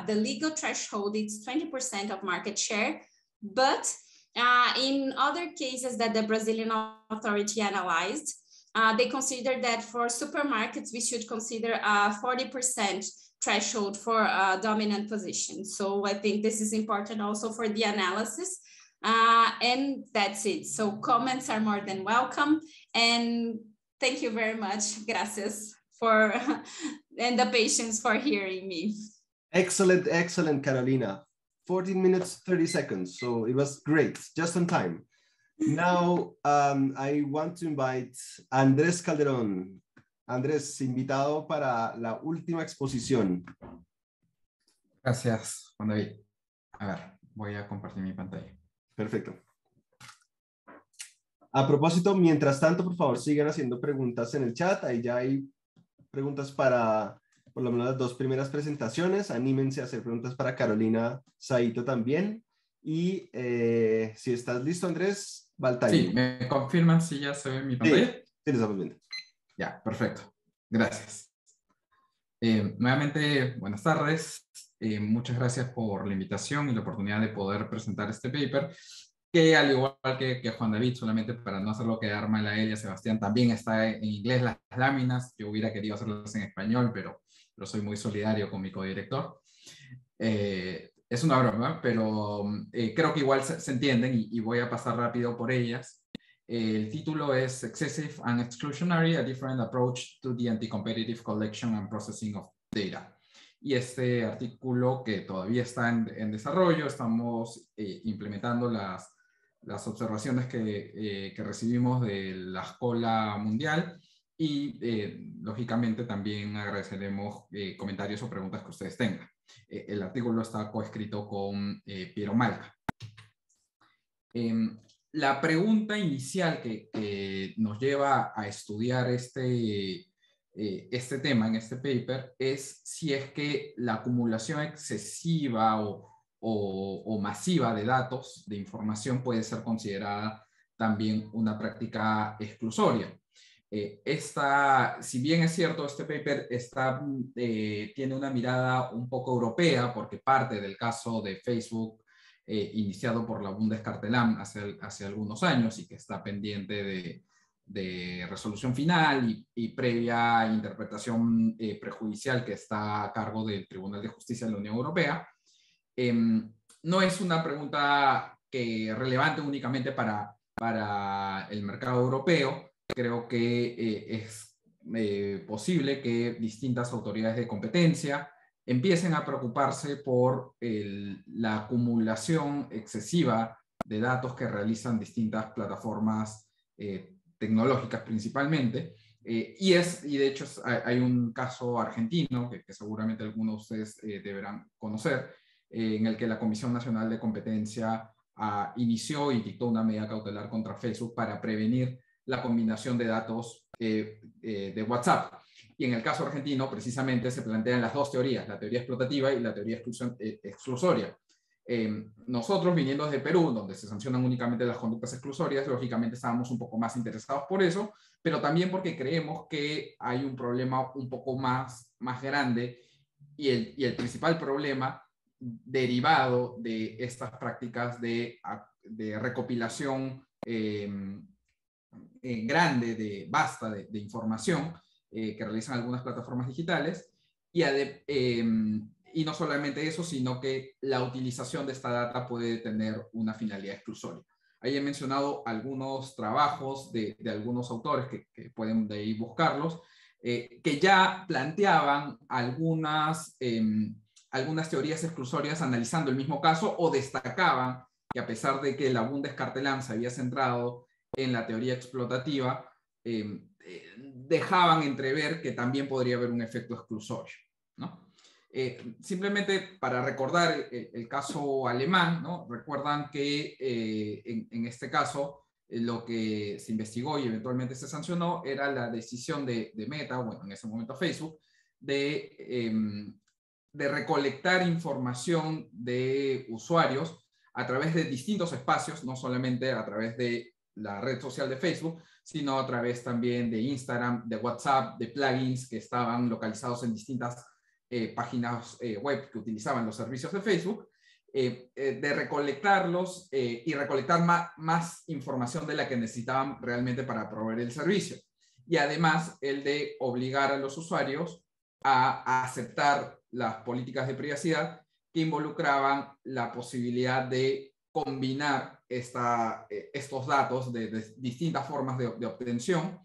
the legal threshold, it's 20% of market share. But in other cases that the Brazilian authority analyzed, they consider that for supermarkets, we should consider a 40% threshold for a dominant position. So I think this is important also for the analysis. And that's it. So comments are more than welcome. And thank you very much. Gracias for and the patience for hearing me. Excellent, excellent, Carolina. 14 minutes, 30 seconds. So it was great, just on time. Now, I want to invite Andrés Calderón. Andrés, invitado para la última exposición. Gracias, Juan David. A ver, voy a compartir mi pantalla. Perfecto. A propósito, mientras tanto, por favor, sigan haciendo preguntas en el chat. Ahí ya hay preguntas para por lo menos las dos primeras presentaciones. Anímense a hacer preguntas para Carolina Saito también. Y si estás listo, Andrés, va al Sí, ¿me confirman si ya se ve mi pantalla? Sí, sí, lo estamos viendo. Ya, perfecto. Gracias. Nuevamente, buenas tardes. Muchas gracias por la invitación y la oportunidad de poder presentar este paper, que al igual que Juan David, solamente para no hacerlo quedar mal a él y a Sebastián, también está en inglés las láminas. Yo hubiera querido hacerlas en español, pero soy muy solidario con mi codirector. Es una broma, pero creo que igual se entienden y voy a pasar rápido por ellas. El título es Excessive and Exclusionary, a Different Approach to the Anti-Competitive Collection and Processing of Data. Y este artículo, que todavía está en desarrollo, estamos implementando las observaciones que recibimos de la Escola Mundial y lógicamente también agradeceremos comentarios o preguntas que ustedes tengan. El artículo está coescrito con Piero Malca. La pregunta inicial que nos lleva a estudiar este tema en este paper es si es que la acumulación excesiva o masiva de datos, de información, puede ser considerada también una práctica exclusoria. Si bien es cierto, este paper tiene una mirada un poco europea, porque parte del caso de Facebook iniciado por la Bundeskartellamt hace algunos años y que está pendiente de resolución final y previa interpretación prejudicial que está a cargo del Tribunal de Justicia de la Unión Europea. No es una pregunta relevante únicamente para el mercado europeo. Creo que es posible que distintas autoridades de competencia empiecen a preocuparse por la acumulación excesiva de datos que realizan distintas plataformas tecnológicas principalmente. Y de hecho hay un caso argentino que seguramente algunos de ustedes deberán conocer, en el que la Comisión Nacional de Competencia inició y dictó una medida cautelar contra Facebook para prevenir la combinación de datos de WhatsApp. Y en el caso argentino, precisamente, se plantean las dos teorías, la teoría explotativa y la teoría exclusoria. Nosotros, viniendo desde Perú, donde se sancionan únicamente las conductas exclusorias, lógicamente estábamos un poco más interesados por eso, pero también porque creemos que hay un problema un poco más grande y el principal problema derivado de estas prácticas de recopilación vasta de información que realizan algunas plataformas digitales, y no solamente eso, sino que la utilización de esta data puede tener una finalidad exclusoria. Ahí he mencionado algunos trabajos de algunos autores que pueden de ahí buscarlos, que ya planteaban algunas teorías exclusorias analizando el mismo caso, o destacaban que a pesar de que la Bundeskartellamt se había centrado en la teoría explotativa, dejaban entrever que también podría haber un efecto exclusorio, ¿no? Simplemente para recordar el caso alemán, ¿no? Recuerdan que en este caso lo que se investigó y eventualmente se sancionó era la decisión de Meta, bueno, en ese momento Facebook, de recolectar información de usuarios a través de distintos espacios, no solamente a través de la red social de Facebook, sino a través también de Instagram, de WhatsApp, de plugins que estaban localizados en distintas páginas web que utilizaban los servicios de Facebook, de recolectarlos y recolectar más información de la que necesitaban realmente para proveer el servicio. Y además el de obligar a los usuarios a aceptar las políticas de privacidad que involucraban la posibilidad de combinar estos datos de distintas formas de obtención,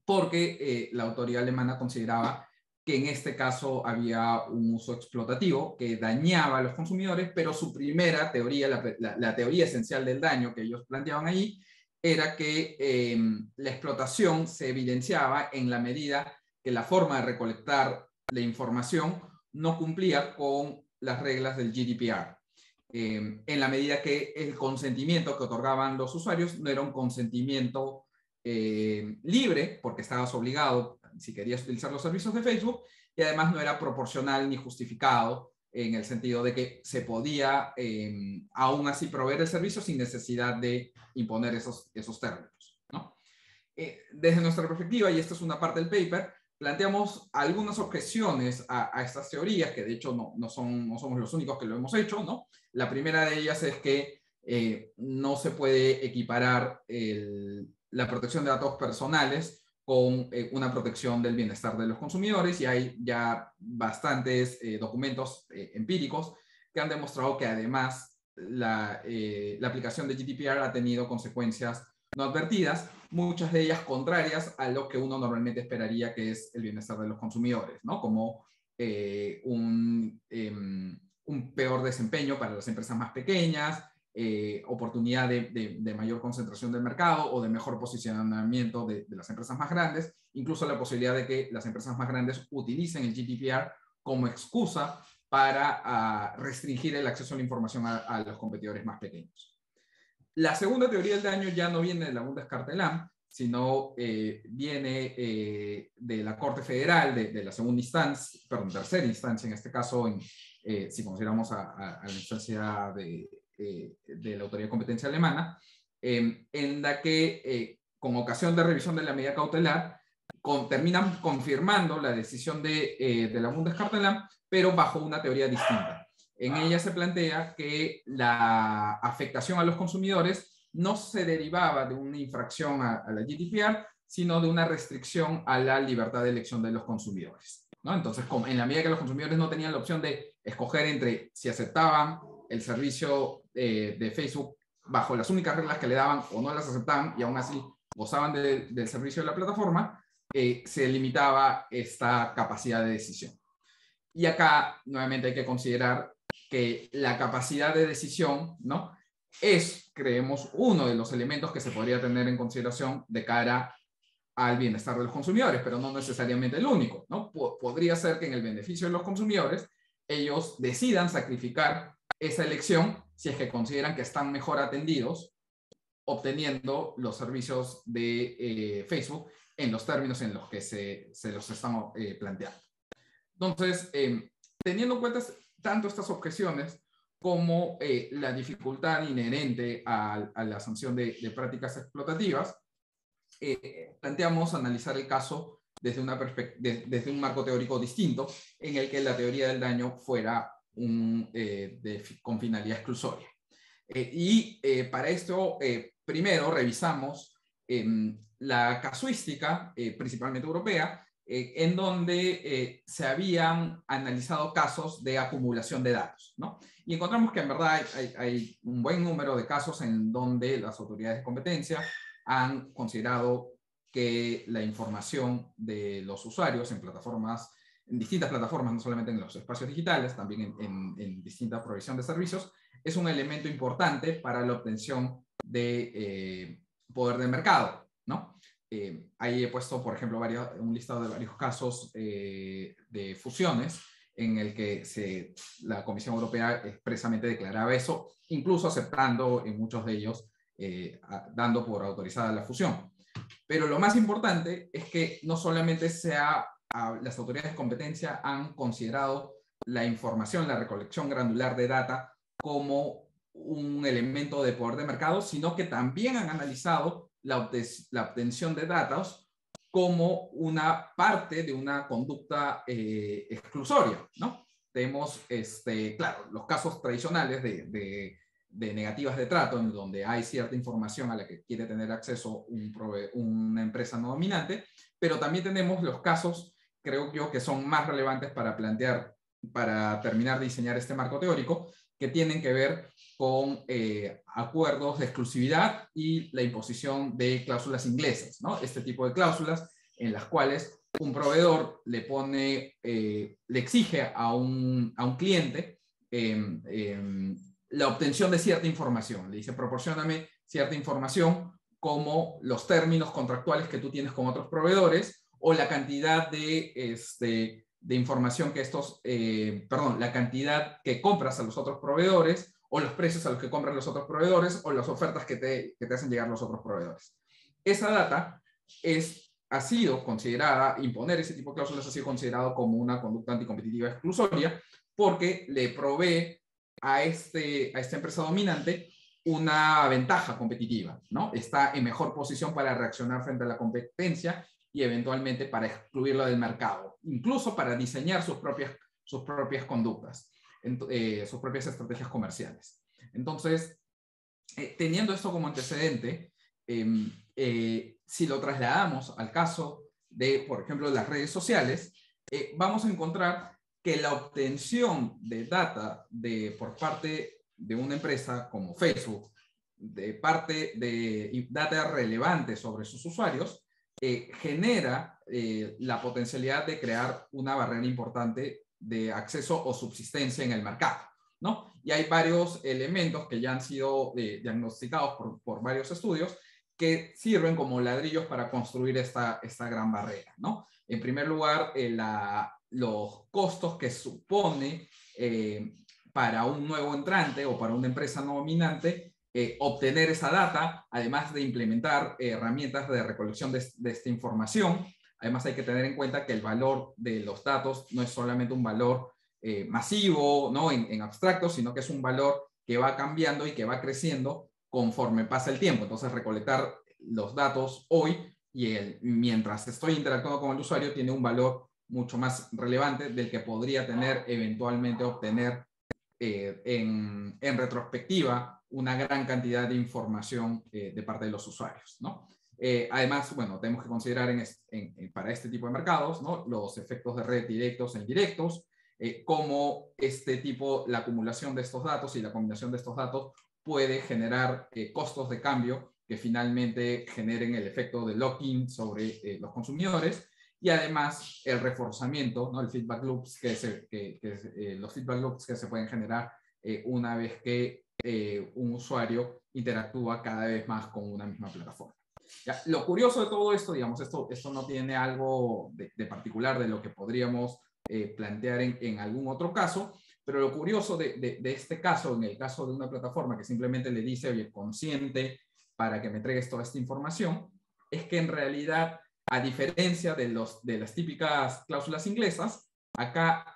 porque la autoridad alemana consideraba que en este caso había un uso explotativo que dañaba a los consumidores, pero su primera teoría, la teoría esencial del daño que ellos planteaban ahí, era que la explotación se evidenciaba en la medida que la forma de recolectar la información no cumplía con las reglas del GDPR. En la medida que el consentimiento que otorgaban los usuarios no era un consentimiento libre, porque estabas obligado si querías utilizar los servicios de Facebook, y además no era proporcional ni justificado en el sentido de que se podía aún así proveer el servicio sin necesidad de imponer esos términos, ¿no? Desde nuestra perspectiva, y esta es una parte del paper, planteamos algunas objeciones a estas teorías, que de hecho no somos los únicos que lo hemos hecho, ¿no? La primera de ellas es que no se puede equiparar la protección de datos personales con una protección del bienestar de los consumidores, y hay ya bastantes documentos empíricos que han demostrado que además la aplicación de GDPR ha tenido consecuencias no advertidas, muchas de ellas contrarias a lo que uno normalmente esperaría que es el bienestar de los consumidores, ¿no? Como un peor desempeño para las empresas más pequeñas, oportunidad de mayor concentración del mercado o de mejor posicionamiento de las empresas más grandes, incluso la posibilidad de que las empresas más grandes utilicen el GDPR como excusa para restringir el acceso a la información a los competidores más pequeños. La segunda teoría del daño ya no viene de la Bundeskartellamt, sino viene de la Corte Federal, de la segunda instancia, perdón, tercera instancia en este caso, si consideramos a la instancia de la Autoridad de Competencia Alemana, en la que con ocasión de revisión de la medida cautelar terminan confirmando la decisión de la Bundeskartellamt, pero bajo una teoría distinta. En ella se plantea que la afectación a los consumidores no se derivaba de una infracción a la GDPR, sino de una restricción a la libertad de elección de los consumidores, ¿no? Entonces, en la medida que los consumidores no tenían la opción de escoger entre si aceptaban el servicio de Facebook bajo las únicas reglas que le daban o no las aceptaban y aún así gozaban del servicio de la plataforma, se limitaba esta capacidad de decisión. Y acá nuevamente hay que considerar que la capacidad de decisión, ¿no?, es, creemos, uno de los elementos que se podría tener en consideración de cara al bienestar de los consumidores, pero no necesariamente el único, ¿no? Podría ser que en el beneficio de los consumidores ellos decidan sacrificar esa elección si es que consideran que están mejor atendidos obteniendo los servicios de Facebook en los términos en los que se los estamos planteando. Entonces, teniendo en cuenta tanto estas objeciones como la dificultad inherente a la sanción de prácticas explotativas, planteamos analizar el caso desde un marco teórico distinto, en el que la teoría del daño fuera con finalidad exclusoria. Para esto, primero revisamos la casuística, principalmente europea, en donde se habían analizado casos de acumulación de datos, ¿no? Y encontramos que en verdad hay un buen número de casos en donde las autoridades de competencia han considerado que la información de los usuarios en distintas plataformas, no solamente en los espacios digitales, también en distinta provisión de servicios, es un elemento importante para la obtención de poder de mercado, ¿no? Ahí he puesto, por ejemplo, un listado de varios casos de fusiones en el que la Comisión Europea expresamente declaraba eso, incluso aceptando en muchos de ellos, dando por autorizada la fusión. Pero lo más importante es que no solamente las autoridades de competencia han considerado la información, la recolección granular de data como un elemento de poder de mercado, sino que también han analizado la obtención de datos como una parte de una conducta exclusoria, ¿no? Tenemos, claro, los casos tradicionales de negativas de trato, en donde hay cierta información a la que quiere tener acceso una empresa no dominante, pero también tenemos los casos, creo yo, que son más relevantes para terminar de diseñar este marco teórico, que tienen que ver con acuerdos de exclusividad y la imposición de cláusulas inglesas, ¿no? Este tipo de cláusulas en las cuales un proveedor le exige a un cliente la obtención de cierta información. Le dice, proporcióname cierta información como los términos contractuales que tú tienes con otros proveedores o la cantidad de información que la cantidad que compras a los otros proveedores o los precios a los que compran los otros proveedores o las ofertas que te hacen llegar los otros proveedores. Esa data ha sido considerada, imponer ese tipo de cláusulas ha sido considerado como una conducta anticompetitiva exclusoria porque le provee a esta empresa dominante una ventaja competitiva, ¿no? Está en mejor posición para reaccionar frente a la competencia y eventualmente para excluirla del mercado, incluso para diseñar sus propias conductas, sus propias estrategias comerciales. Entonces, teniendo esto como antecedente, si lo trasladamos al caso de, por ejemplo, las redes sociales, vamos a encontrar que la obtención de data por parte de una empresa como Facebook, de parte de data relevante sobre sus usuarios, genera la potencialidad de crear una barrera importante de acceso o subsistencia en el mercado, ¿no? Y hay varios elementos que ya han sido diagnosticados por varios estudios que sirven como ladrillos para construir esta gran barrera, ¿no? En primer lugar, los costos que supone para un nuevo entrante o para una empresa no dominante obtener esa data, además de implementar herramientas de recolección de esta información. Además hay que tener en cuenta que el valor de los datos no es solamente un valor masivo, ¿no? en abstracto, sino que es un valor que va cambiando y que va creciendo conforme pasa el tiempo. Entonces recolectar los datos hoy mientras estoy interactuando con el usuario tiene un valor mucho más relevante del que podría tener eventualmente obtener en retrospectiva una gran cantidad de información de parte de los usuarios, ¿no? Además, bueno, tenemos que considerar para este tipo de mercados, ¿no? Los efectos de red directos e indirectos, cómo la acumulación de estos datos y la combinación de estos datos puede generar costos de cambio que finalmente generen el efecto de lock-in sobre los consumidores, y además el reforzamiento, ¿no? El feedback loops los feedback loops que se pueden generar una vez que un usuario interactúa cada vez más con una misma plataforma. Ya, lo curioso de todo esto, digamos, esto no tiene algo de particular de lo que podríamos plantear en algún otro caso, pero lo curioso de este caso, en el caso de una plataforma que simplemente le dice, oye, consiente para que me entregues toda esta información, es que en realidad, a diferencia de las típicas cláusulas inglesas, acá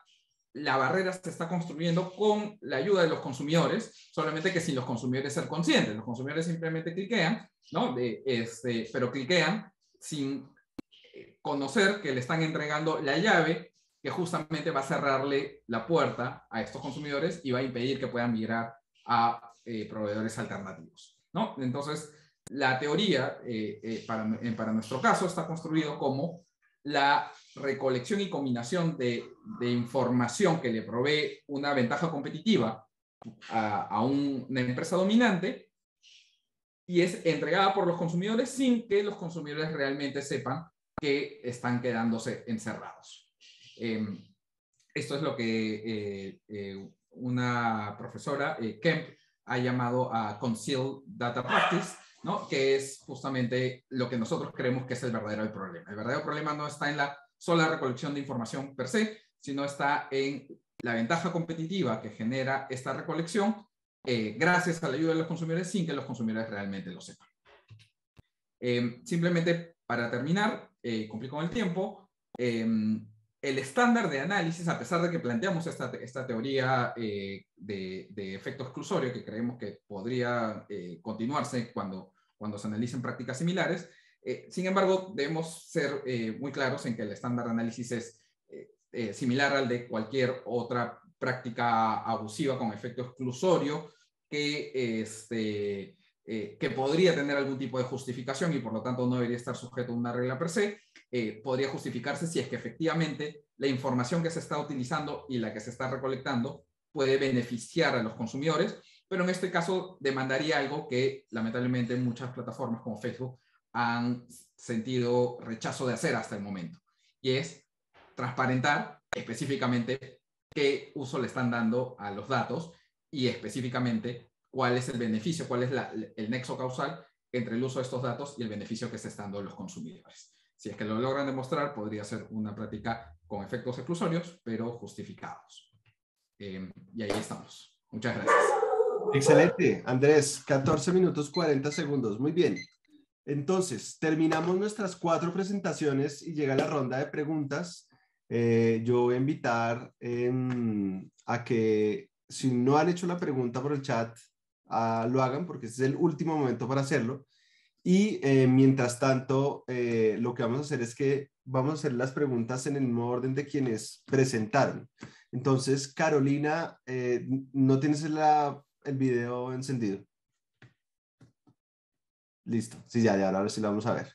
la barrera se está construyendo con la ayuda de los consumidores, solamente que sin los consumidores ser conscientes. Los consumidores simplemente cliquean, ¿no? Pero cliquean sin conocer que le están entregando la llave que justamente va a cerrarle la puerta a estos consumidores y va a impedir que puedan migrar a proveedores alternativos, ¿no? Entonces, la teoría, para nuestro caso, está construido como la recolección y combinación de información que le provee una ventaja competitiva a una empresa dominante y es entregada por los consumidores sin que los consumidores realmente sepan que están quedándose encerrados. Esto es lo que una profesora, Kemp, ha llamado a Concealed Data Practice, ¿no? Que es justamente lo que nosotros creemos que es el verdadero problema. El verdadero problema no está en la sola recolección de información per se, sino está en la ventaja competitiva que genera esta recolección gracias a la ayuda de los consumidores sin que los consumidores realmente lo sepan. Simplemente para terminar, cumplir con el tiempo, el estándar de análisis, a pesar de que planteamos esta teoría de efecto exclusorio, que creemos que podría continuarse cuando se analicen prácticas similares, sin embargo, debemos ser muy claros en que el estándar de análisis es similar al de cualquier otra práctica abusiva con efecto exclusorio que podría tener algún tipo de justificación y por lo tanto no debería estar sujeto a una regla per se. Podría justificarse si es que efectivamente la información que se está utilizando y la que se está recolectando puede beneficiar a los consumidores, pero en este caso demandaría algo que lamentablemente muchas plataformas como Facebook han sentido rechazo de hacer hasta el momento, y es transparentar específicamente qué uso le están dando a los datos y específicamente cuál es el beneficio, cuál es el nexo causal entre el uso de estos datos y el beneficio que se está dando a los consumidores. Si es que lo logran demostrar, podría ser una práctica con efectos exclusorios, pero justificados. Y ahí estamos. Muchas gracias. Excelente, Andrés. 14 minutos 40 segundos. Muy bien. Entonces, terminamos nuestras 4 presentaciones y llega la ronda de preguntas. Yo voy a invitar a que si no han hecho la pregunta por el chat, lo hagan porque este es el último momento para hacerlo. Y mientras tanto, lo que vamos a hacer es que vamos a hacer las preguntas en el mismo orden de quienes presentaron. Entonces, Carolina, ¿no tienes el video encendido? Listo. Sí, ya, ahora sí lo vamos a ver.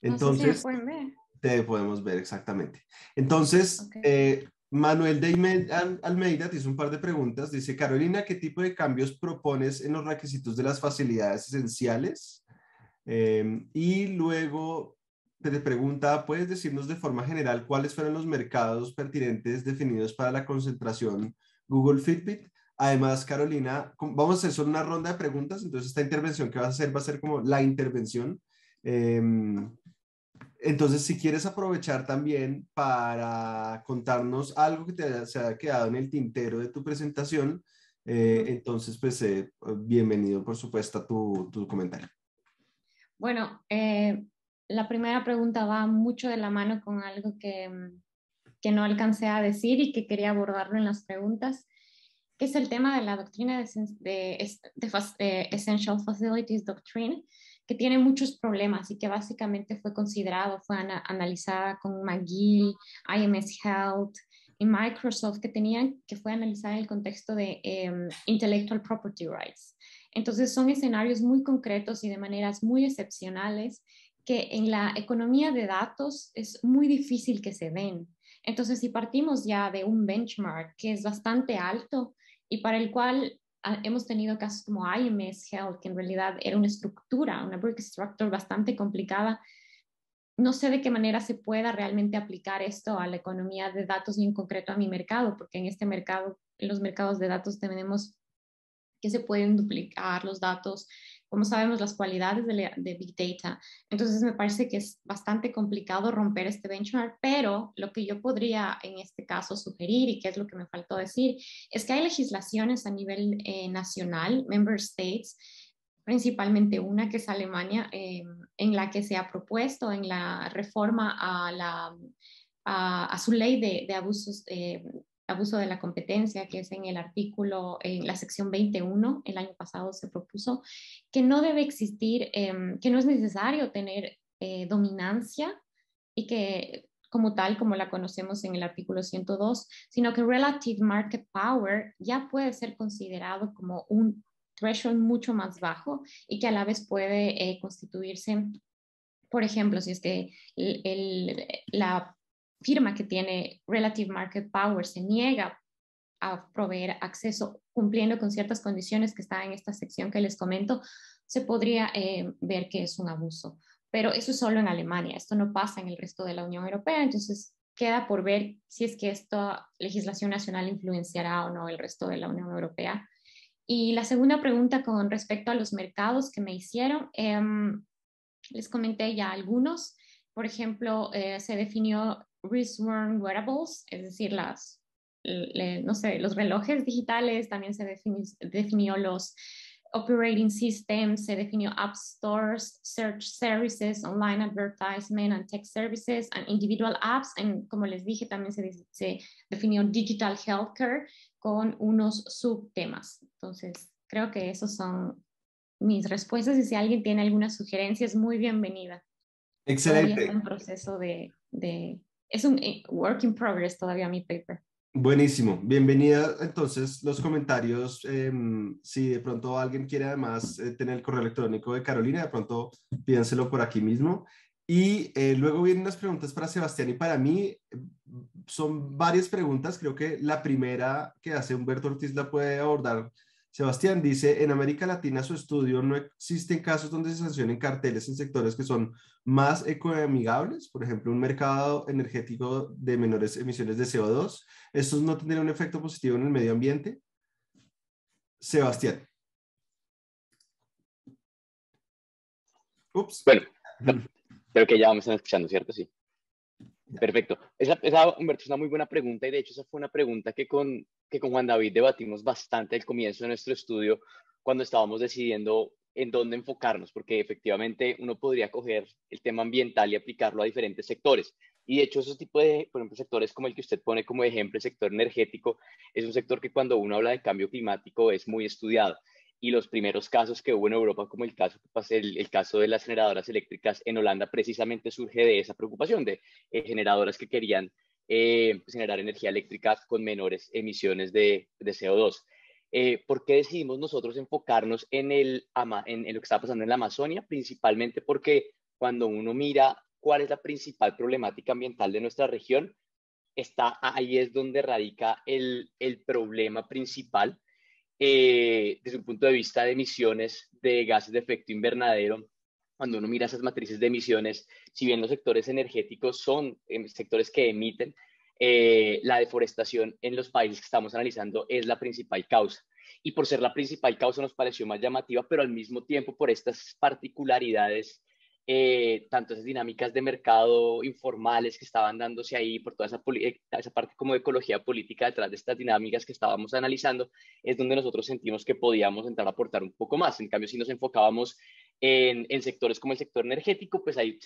Entonces, no sé si me pueden ver. Te podemos ver exactamente. Entonces, okay. Manuel de Almeida te hizo un par de preguntas. Dice, Carolina, ¿qué tipo de cambios propones en los requisitos de las facilidades esenciales? Y luego te pregunta, ¿puedes decirnos de forma general cuáles fueron los mercados pertinentes definidos para la concentración Google Fitbit? Además, Carolina, vamos a hacer solo una ronda de preguntas, entonces esta intervención que vas a hacer va a ser como la intervención. Entonces, si quieres aprovechar también para contarnos algo que se haya quedado en el tintero de tu presentación, entonces, pues, bienvenido, por supuesto, a tu comentario. Bueno, la primera pregunta va mucho de la mano con algo que no alcancé a decir y que quería abordarlo en las preguntas, que es el tema de la doctrina de Essential Facilities Doctrine, que tiene muchos problemas y que básicamente fue analizada con McGill, IMS Health y Microsoft, que fue analizada en el contexto de Intellectual Property Rights. Entonces son escenarios muy concretos y de maneras muy excepcionales que en la economía de datos es muy difícil que se den. Entonces, si partimos ya de un benchmark que es bastante alto y para el cual hemos tenido casos como IMS Health, que en realidad era una brick structure bastante complicada, no sé de qué manera se pueda realmente aplicar esto a la economía de datos y en concreto a mi mercado, porque en este mercado, en los mercados de datos tenemos que se pueden duplicar los datos, como sabemos, las cualidades de Big Data. Entonces me parece que es bastante complicado romper este benchmark, pero lo que yo podría en este caso sugerir, y que es lo que me faltó decir, es que hay legislaciones a nivel nacional, member states, principalmente una que es Alemania, en la que se ha propuesto en la reforma a su ley de abusos abuso de la competencia, que es en el artículo, en la sección 21, el año pasado se propuso, que no debe existir, que no es necesario tener dominancia y que como tal, como la conocemos en el artículo 102, sino que relative market power ya puede ser considerado como un threshold mucho más bajo y que a la vez puede constituirse, por ejemplo, si es que la firma que tiene Relative Market Power se niega a proveer acceso cumpliendo con ciertas condiciones que están en esta sección que les comento, se podría ver que es un abuso. Pero eso es solo en Alemania, esto no pasa en el resto de la Unión Europea, entonces queda por ver si es que esta legislación nacional influenciará o no el resto de la Unión Europea. Y la segunda pregunta con respecto a los mercados que me hicieron, les comenté ya algunos. Por ejemplo, se definió wrist-worn wearables, es decir, no sé, los relojes digitales, también se definió los operating systems, se definió app stores, search services, online advertisement and tech services, and individual apps. Como les dije, también se definió digital healthcare con unos subtemas. Entonces, creo que esos son mis respuestas y si alguien tiene alguna sugerencia es muy bienvenida. Excelente. Todavía está en proceso es un work in progress todavía mi paper. Buenísimo, bienvenida. Entonces, los comentarios, si de pronto alguien quiere además tener el correo electrónico de Carolina, de pronto pídenselo por aquí mismo. Y luego vienen unas preguntas para Sebastián y para mí. Son varias preguntas, creo que la primera que hace Humberto Ortiz la puede abordar Sebastián. Dice, en América Latina su estudio no existen casos donde se sancionen carteles en sectores que son más ecoamigables, por ejemplo, un mercado energético de menores emisiones de CO2. ¿Estos no tendrían un efecto positivo en el medio ambiente? Sebastián. Ups. Bueno, creo que ya me están escuchando, ¿cierto? Sí. Perfecto. Esa, Humberto, es una muy buena pregunta y de hecho esa fue una pregunta que con Juan David debatimos bastante al comienzo de nuestro estudio cuando estábamos decidiendo en dónde enfocarnos, porque efectivamente uno podría coger el tema ambiental y aplicarlo a diferentes sectores. Y de hecho esos tipos de, por ejemplo, sectores como el que usted pone como ejemplo, el sector energético, es un sector que cuando uno habla de cambio climático es muy estudiado. Y los primeros casos que hubo en Europa, como el caso de las generadoras eléctricas en Holanda, precisamente surge de esa preocupación de generadoras que querían generar energía eléctrica con menores emisiones de CO2. ¿Por qué decidimos nosotros enfocarnos en lo que está pasando en la Amazonia? Principalmente porque cuando uno mira cuál es la principal problemática ambiental de nuestra región, ahí es donde radica el problema principal. Desde un punto de vista de emisiones de gases de efecto invernadero, cuando uno mira esas matrices de emisiones, si bien los sectores energéticos son sectores que emiten, la deforestación en los países que estamos analizando es la principal causa. Y por ser la principal causa nos pareció más llamativa, pero al mismo tiempo por estas particularidades, tanto esas dinámicas de mercado informales que estaban dándose ahí, por toda esa parte como de ecología política detrás de estas dinámicas que estábamos analizando, es donde nosotros sentimos que podíamos entrar a aportar un poco más. En cambio, si nos enfocábamos en sectores como el sector energético, pues ahí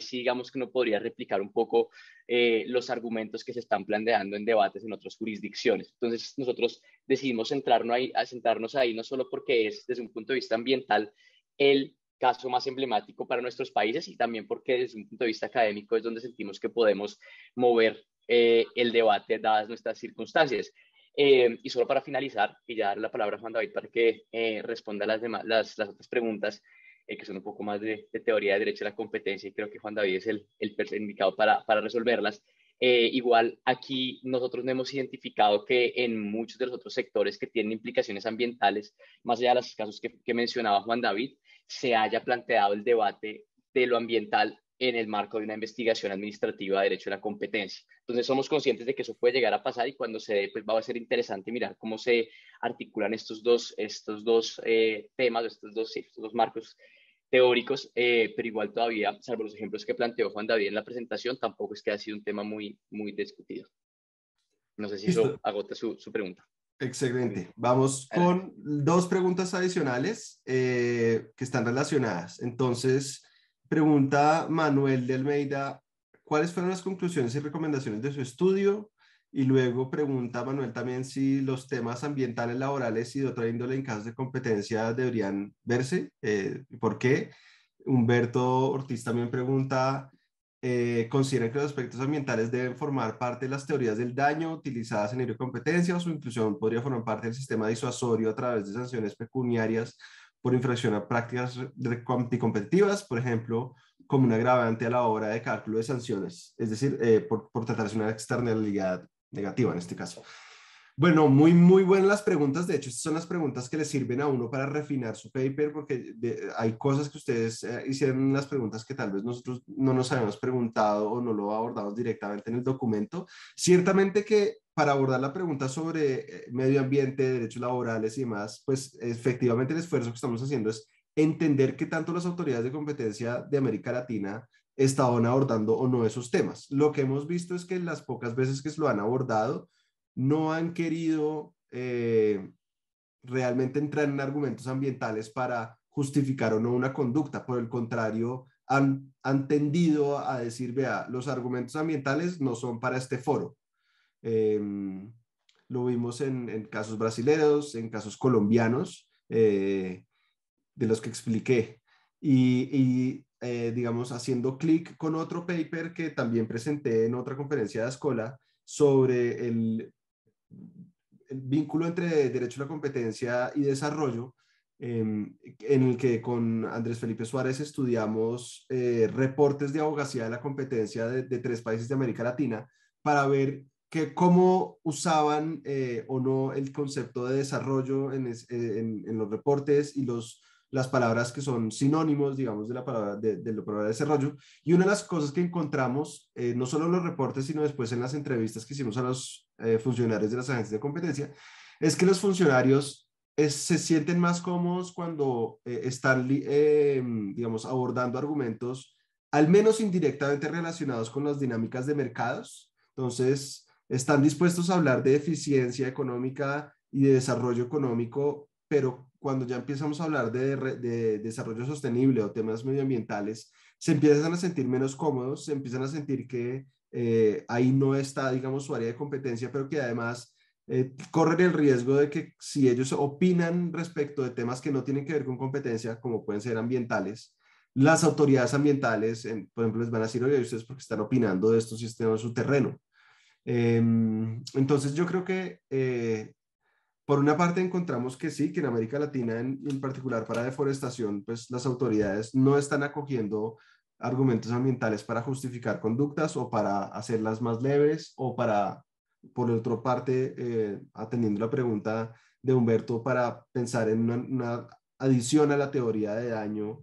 sí digamos que uno podría replicar un poco los argumentos que se están planteando en debates en otras jurisdicciones. Entonces, nosotros decidimos sentarnos ahí no solo porque es desde un punto de vista ambiental el caso más emblemático para nuestros países y también porque desde un punto de vista académico es donde sentimos que podemos mover el debate dadas nuestras circunstancias. Y solo para finalizar, y ya darle la palabra a Juan David para que responda las otras preguntas, que son un poco más de teoría de derecho a la competencia, y creo que Juan David es el indicado para resolverlas. Igual aquí nosotros no hemos identificado que en muchos de los otros sectores que tienen implicaciones ambientales, más allá de los casos que mencionaba Juan David, se haya planteado el debate de lo ambiental en el marco de una investigación administrativa de derecho a la competencia. Entonces somos conscientes de que eso puede llegar a pasar y cuando se dé, pues va a ser interesante mirar cómo se articulan estos dos temas, estos dos marcos teóricos, pero igual todavía, salvo los ejemplos que planteó Juan David en la presentación, tampoco es que ha sido un tema muy discutido. No sé si eso agota su pregunta. Excelente. Vamos con dos preguntas adicionales que están relacionadas. Entonces, pregunta Manuel de Almeida, ¿cuáles fueron las conclusiones y recomendaciones de su estudio? Y luego pregunta Manuel también si los temas ambientales, laborales y de otra índole en casos de competencia deberían verse. ¿Por qué? Humberto Ortiz también pregunta, consideran que los aspectos ambientales deben formar parte de las teorías del daño utilizadas en el de competencia, o su inclusión podría formar parte del sistema disuasorio a través de sanciones pecuniarias por infracción a prácticas anticompetitivas, por ejemplo, como un agravante a la hora de cálculo de sanciones, es decir, por tratarse de una externalidad negativa en este caso. Bueno, muy buenas las preguntas. De hecho, estas son las preguntas que le sirven a uno para refinar su paper, porque hay cosas que ustedes hicieron en las preguntas que tal vez nosotros no nos habíamos preguntado o no lo abordamos directamente en el documento. Ciertamente que para abordar la pregunta sobre medio ambiente, derechos laborales y demás, pues efectivamente el esfuerzo que estamos haciendo es entender qué tanto las autoridades de competencia de América Latina estaban abordando o no esos temas. Lo que hemos visto es que las pocas veces que se lo han abordado, no han querido realmente entrar en argumentos ambientales para justificar o no una conducta. Por el contrario, han tendido a decir, vea, los argumentos ambientales no son para este foro. Lo vimos en casos brasileños, en casos colombianos, de los que expliqué. Digamos, haciendo clic con otro paper que también presenté en otra conferencia de Ascola sobre el vínculo entre derecho a la competencia y desarrollo, en el que con Andrés Felipe Suárez estudiamos reportes de abogacía de la competencia de 3 países de América Latina para ver cómo usaban o no el concepto de desarrollo en los reportes y las palabras que son sinónimos, digamos, de la palabra desarrollo. Y una de las cosas que encontramos, no solo en los reportes, sino después en las entrevistas que hicimos a los funcionarios de las agencias de competencia, es que los funcionarios se sienten más cómodos cuando están, digamos, abordando argumentos, al menos indirectamente relacionados con las dinámicas de mercados. Entonces, están dispuestos a hablar de eficiencia económica y de desarrollo económico, pero cuando ya empezamos a hablar de desarrollo sostenible o temas medioambientales, se empiezan a sentir menos cómodos, se empiezan a sentir que ahí no está, digamos, su área de competencia, pero que además corren el riesgo de que si ellos opinan respecto de temas que no tienen que ver con competencia, como pueden ser ambientales, las autoridades ambientales, por ejemplo, les van a decir, oye, ustedes porque están opinando de esto si este no es su terreno. Entonces yo creo que por una parte encontramos que sí, que en América Latina en particular para deforestación, pues las autoridades no están acogiendo argumentos ambientales para justificar conductas o para hacerlas más leves o para, por otra parte, atendiendo la pregunta de Humberto, para pensar en una adición a la teoría de daño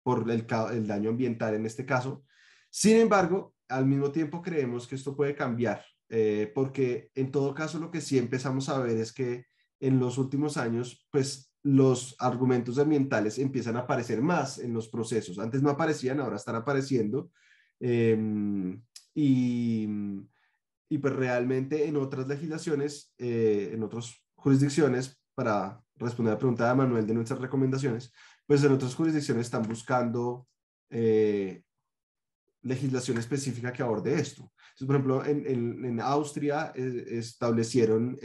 por el daño ambiental en este caso. Sin embargo, al mismo tiempo creemos que esto puede cambiar, porque en todo caso lo que sí empezamos a ver es que en los últimos años, pues los argumentos ambientales empiezan a aparecer más en los procesos. Antes no aparecían, ahora están apareciendo. Y pues realmente en otras legislaciones, en otras jurisdicciones, para responder a la pregunta de Manuel de nuestras recomendaciones, pues en otras jurisdicciones están buscando legislación específica que aborde esto. Entonces, por ejemplo, en Austria establecieron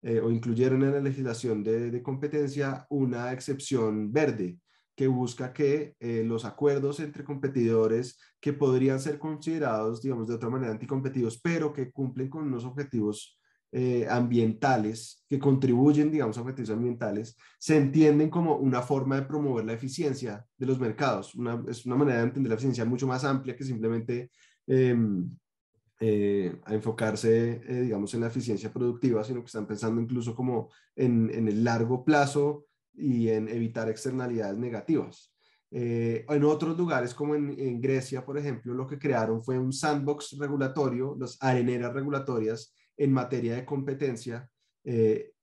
o incluyeron en la legislación de competencia una excepción verde que busca que los acuerdos entre competidores que podrían ser considerados, digamos, de otra manera anticompetitivos, pero que cumplen con unos objetivos ambientales, que contribuyen, digamos, a objetivos ambientales, se entienden como una forma de promover la eficiencia de los mercados. Es una manera de entender la eficiencia mucho más amplia que simplemente a enfocarse, digamos, en la eficiencia productiva, sino que están pensando incluso como en el largo plazo y en evitar externalidades negativas. En otros lugares, como en Grecia, por ejemplo, lo que crearon fue un sandbox regulatorio, las areneras regulatorias en materia de competencia,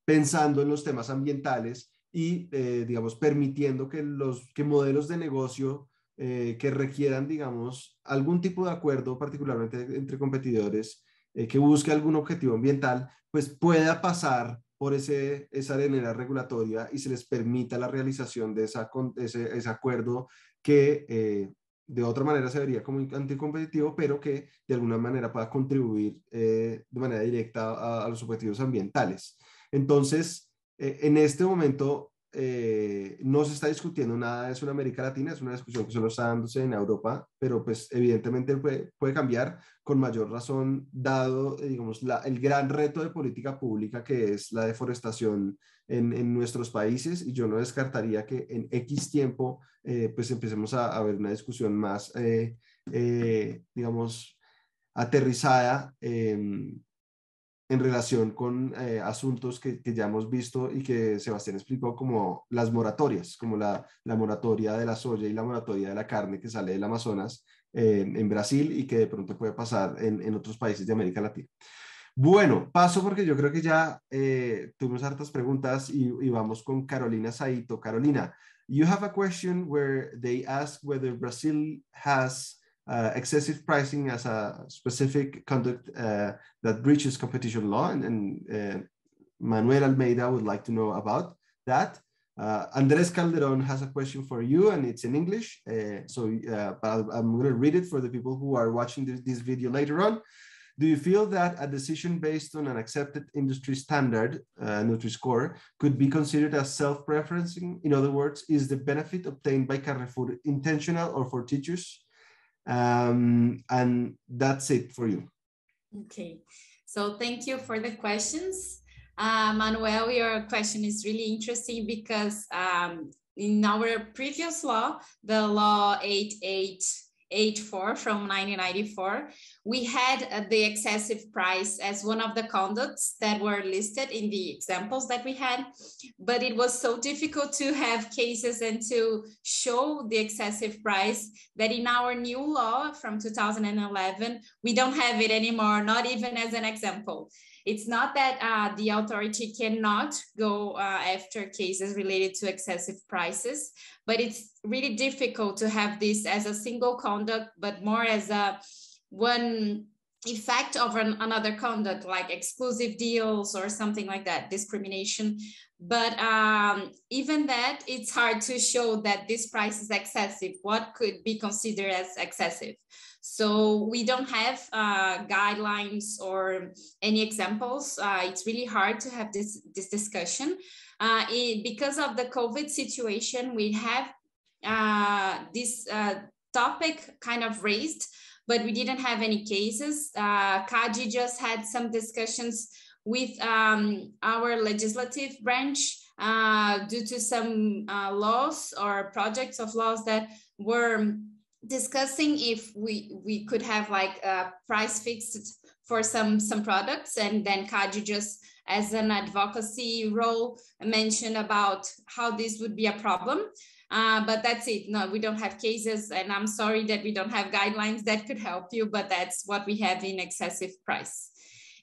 pensando en los temas ambientales y, digamos, permitiendo que modelos de negocio que requieran, digamos, algún tipo de acuerdo, particularmente entre competidores, que busque algún objetivo ambiental, pues pueda pasar por esa arenera regulatoria y se les permita la realización de ese acuerdo que de otra manera se vería como anticompetitivo, pero que de alguna manera pueda contribuir de manera directa a los objetivos ambientales. Entonces, en este momento, no se está discutiendo nada de eso en América Latina, es una discusión que solo está dándose en Europa, pero pues evidentemente puede cambiar con mayor razón, dado, digamos, el gran reto de política pública que es la deforestación en nuestros países, y yo no descartaría que en X tiempo pues empecemos a ver una discusión más, digamos, aterrizada en relación con asuntos que ya hemos visto y que Sebastián explicó, como las moratorias, como la moratoria de la soya y la moratoria de la carne que sale del Amazonas en Brasil y que de pronto puede pasar en otros países de América Latina. Bueno, paso porque yo creo que ya tuvimos hartas preguntas y vamos con Carolina Saito. Carolina, you have a question where they ask whether Brazil has excessive pricing as a specific conduct that breaches competition law, and Manuel Almeida would like to know about that. Andres Calderon has a question for you, and it's in English, but I'm going to read it for the people who are watching this video later on. Do you feel that a decision based on an accepted industry standard, Nutri-Score, could be considered as self-preferencing? In other words, is the benefit obtained by Carrefour intentional or fortuitous? And that's it for you. Okay, so thank you for the questions. Manuel, your question is really interesting because in our previous law, the law 8884 from 1994, we had the excessive price as one of the conducts that were listed in the examples that we had, but it was so difficult to have cases and to show the excessive price that in our new law from 2011, we don't have it anymore, not even as an example. It's not that the authority cannot go after cases related to excessive prices, but it's really difficult to have this as a single conduct, but more as a one effect of another conduct, like exclusive deals or something like that, discrimination. But even that, it's hard to show that this price is excessive. What could be considered as excessive? So we don't have guidelines or any examples. It's really hard to have this discussion. Because of the COVID situation, we have this topic kind of raised, but we didn't have any cases. CADE just had some discussions with our legislative branch due to some laws or projects of laws that were discussing if we could have like a price fixed for some products, and then CADE just as an advocacy role mentioned about how this would be a problem. But that's it. No, we don't have cases, and I'm sorry that we don't have guidelines that could help you, but that's what we have in excessive price.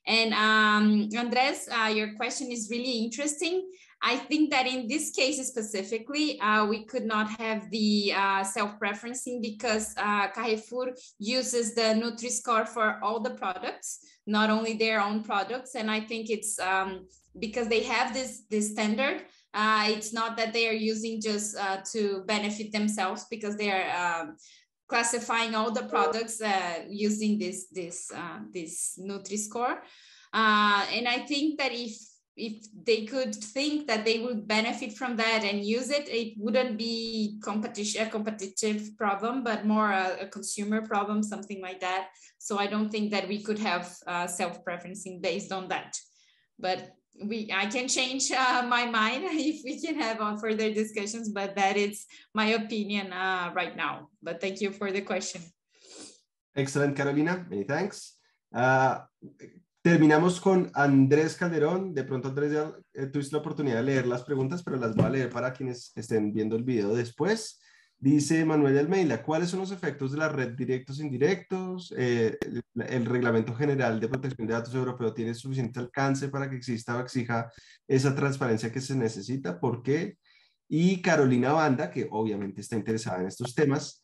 And Andres, your question is really interesting. I think that in this case specifically, we could not have the self-preferencing because Carrefour uses the Nutri-Score for all the products, not only their own products. And I think it's because they have this standard. It's not that they are using just to benefit themselves, because they are classifying all the products using this Nutri-Score. And I think that if they could think that they would benefit from that and use it, it wouldn't be a competitive problem, but more a consumer problem, something like that. So I don't think that we could have self-preferencing based on that. But I can change my mind if we can have further discussions, but that is my opinion right now. But thank you for the question. Excellent, Carolina. Many thanks. Terminamos con Andrés Calderón. De pronto, Andrés, ya tuviste la oportunidad de leer las preguntas, pero las voy a leer para quienes estén viendo el video después. Dice Manuel Almeida, ¿cuáles son los efectos de la red directos e indirectos? ¿El Reglamento General de Protección de Datos Europeo tiene suficiente alcance para que exista o exija esa transparencia que se necesita? ¿Por qué? Y Carolina Banda, que obviamente está interesada en estos temas,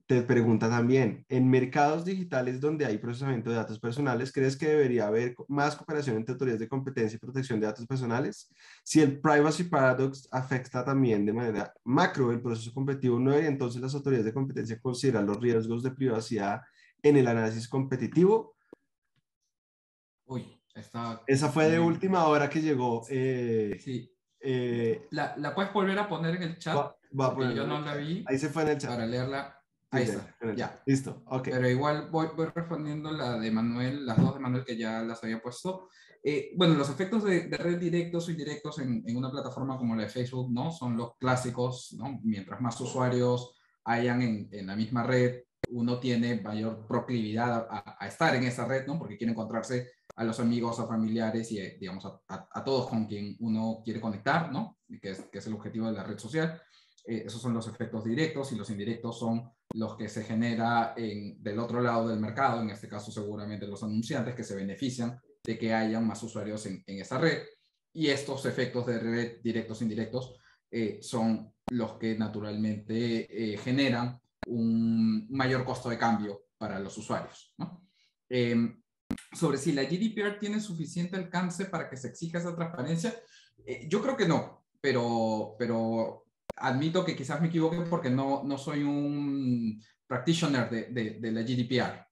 te pregunta también, en mercados digitales donde hay procesamiento de datos personales, ¿crees que debería haber más cooperación entre autoridades de competencia y protección de datos personales? Si el Privacy Paradox afecta también de manera macro el proceso competitivo, ¿no deberían entonces las autoridades de competencia considerar los riesgos de privacidad en el análisis competitivo? Uy, esa fue de última hora que llegó. Sí. ¿La puedes volver a poner en el chat? Va a Porque poner yo no la vi. Ahí se fue en el chat. Para leerla. Ahí está, ya. Listo, ok. Pero igual voy respondiendo la de Manuel, las dos de Manuel que ya las había puesto. Bueno, los efectos de red directos o indirectos en una plataforma como la de Facebook, ¿no? Son los clásicos, ¿no? Mientras más usuarios hayan en la misma red, uno tiene mayor proclividad a estar en esa red, ¿no? Porque quiere encontrarse a los amigos, a familiares y, digamos, a todos con quien uno quiere conectar, ¿no? Que es el objetivo de la red social. Esos son los efectos directos, y los indirectos son los que se genera del otro lado del mercado, en este caso seguramente los anunciantes que se benefician de que hayan más usuarios en esa red. Y estos efectos de red directos e indirectos son los que naturalmente generan un mayor costo de cambio para los usuarios, ¿no? Sobre si la GDPR tiene suficiente alcance para que se exija esa transparencia, yo creo que no, pero admito que quizás me equivoque porque no soy un practitioner de la GDPR.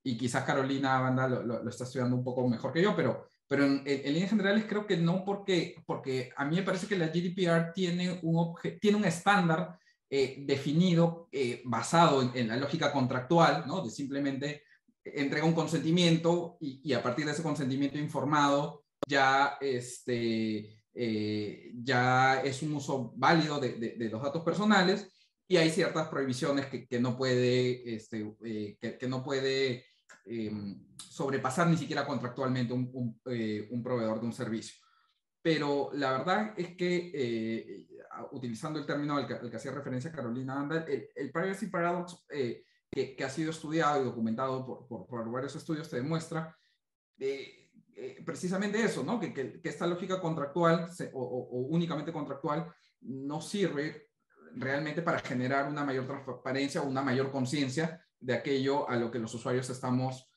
Y quizás Carolina Banda lo está estudiando un poco mejor que yo, pero en líneas generales creo que no, porque a mí me parece que la GDPR tiene un estándar definido basado en la lógica contractual, ¿no? De simplemente entrega un consentimiento y a partir de ese consentimiento informado ya ya es un uso válido de los datos personales, y hay ciertas prohibiciones que no puede, que no puede sobrepasar ni siquiera contractualmente un proveedor de un servicio. Pero la verdad es que, utilizando el término al que hacía referencia Carolina Banda, el Privacy Paradox, que ha sido estudiado y documentado por varios estudios, te demuestra precisamente eso, ¿no? Que esta lógica contractual o únicamente contractual no sirve realmente para generar una mayor transparencia o una mayor conciencia de aquello a lo que los usuarios estamos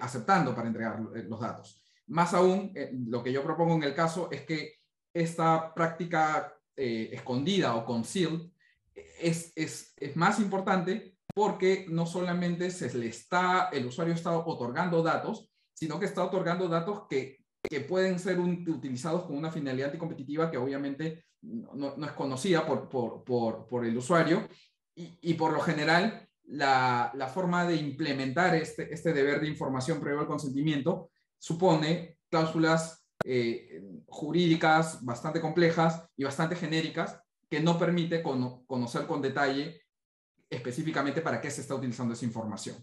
aceptando para entregar los datos. Más aún, lo que yo propongo en el caso es que esta práctica escondida o concealed es más importante, porque no solamente el usuario está otorgando datos, sino que está otorgando datos que pueden ser utilizados con una finalidad anticompetitiva que obviamente no es conocida por el usuario, y por lo general la forma de implementar este deber de información previo al consentimiento supone cláusulas jurídicas bastante complejas y bastante genéricas que no permite conocer con detalle específicamente para qué se está utilizando esa información.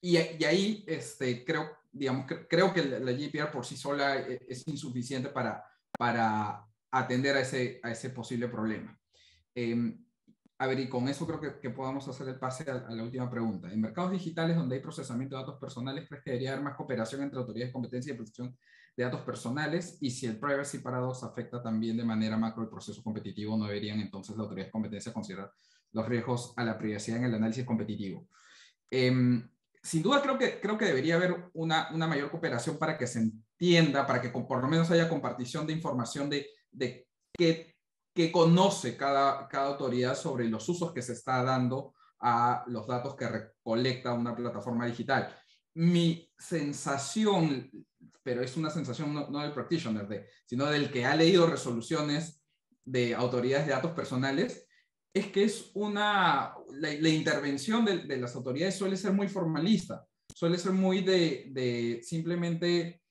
Y ahí creo que la GDPR por sí sola es insuficiente para atender a ese posible problema. A ver, y con eso creo que podamos hacer el pase a la última pregunta. En mercados digitales donde hay procesamiento de datos personales, ¿crees que debería haber más cooperación entre autoridades de competencia y protección de datos personales? Y si el Privacy Paradox afecta también de manera macro el proceso competitivo, ¿no deberían entonces las autoridades de competencia considerar los riesgos a la privacidad en el análisis competitivo? Sin duda creo que debería haber una mayor cooperación para que se entienda, para que por lo menos haya compartición de información de qué conoce cada autoridad sobre los usos que se está dando a los datos que recolecta una plataforma digital. Mi sensación, pero es una sensación no del practitioner, sino del que ha leído resoluciones de autoridades de datos personales, es que la intervención de las autoridades suele ser muy formalista, suele ser muy de simplemente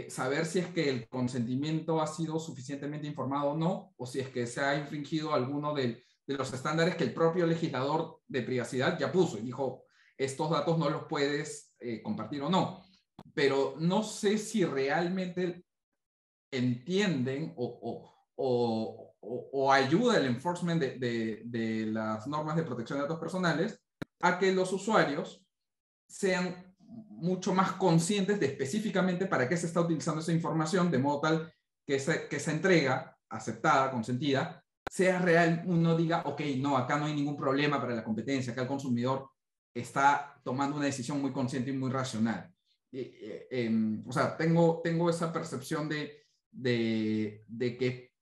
saber si es que el consentimiento ha sido suficientemente informado o no, o si es que se ha infringido alguno de los estándares que el propio legislador de privacidad ya puso y dijo, estos datos no los puedes compartir o no. Pero no sé si realmente entienden o ayuda el enforcement de las normas de protección de datos personales a que los usuarios sean mucho más conscientes de específicamente para qué se está utilizando esa información, de modo tal que esa entrega aceptada, consentida, sea real, uno diga, ok, no, acá no hay ningún problema para la competencia, acá el consumidor está tomando una decisión muy consciente y muy racional. O sea, tengo esa percepción de que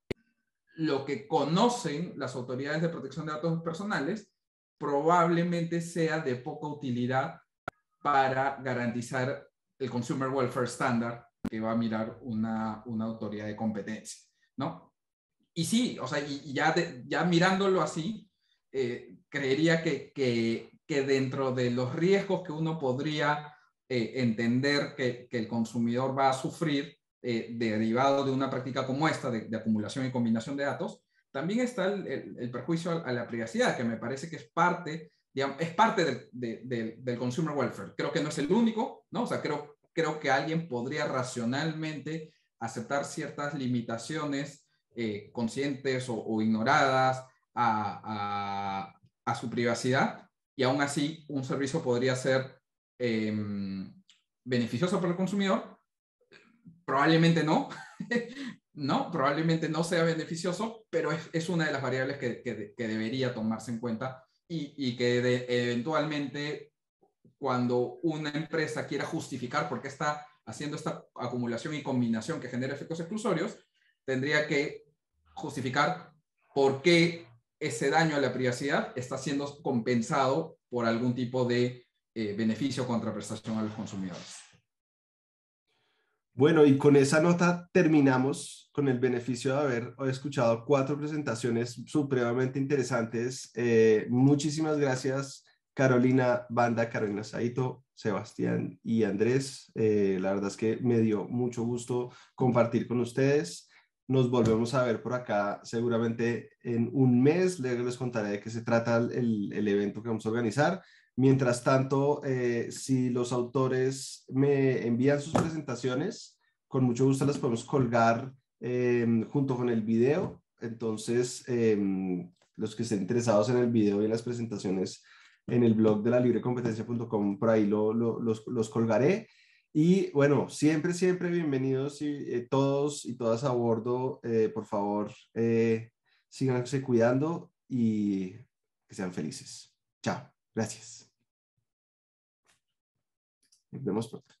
lo que conocen las autoridades de protección de datos personales probablemente sea de poca utilidad para garantizar el Consumer Welfare Standard que va a mirar una autoridad de competencia, ¿no? Y sí, o sea, y ya mirándolo así, creería que dentro de los riesgos que uno podría entender que el consumidor va a sufrir derivado de una práctica como esta, de acumulación y combinación de datos, también está el perjuicio a la privacidad, que me parece que es parte, digamos, es parte del consumer welfare. Creo que no es el único, ¿no? O sea, creo que alguien podría racionalmente aceptar ciertas limitaciones conscientes o ignoradas a su privacidad, y aún así un servicio podría ser beneficioso para el consumidor. Probablemente no, no, probablemente no sea beneficioso, pero es una de las variables que debería tomarse en cuenta y que eventualmente cuando una empresa quiera justificar por qué está haciendo esta acumulación y combinación que genera efectos exclusorios, tendría que justificar por qué ese daño a la privacidad está siendo compensado por algún tipo de beneficio o contraprestación a los consumidores. Bueno, y con esa nota terminamos con el beneficio de haber escuchado 4 presentaciones supremamente interesantes. Muchísimas gracias, Carolina Banda, Carolina Saito, Sebastián y Andrés. La verdad es que me dio mucho gusto compartir con ustedes. Nos volvemos a ver por acá seguramente en un mes. Luego les contaré de qué se trata el evento que vamos a organizar. Mientras tanto, si los autores me envían sus presentaciones, con mucho gusto las podemos colgar junto con el video. Entonces, los que estén interesados en el video y en las presentaciones en el blog de la librecompetencia.com, por ahí los colgaré. Y bueno, siempre, siempre bienvenidos todos y todas a bordo. Por favor, síganse cuidando y que sean felices. Chao. Gracias. Nos vemos pronto.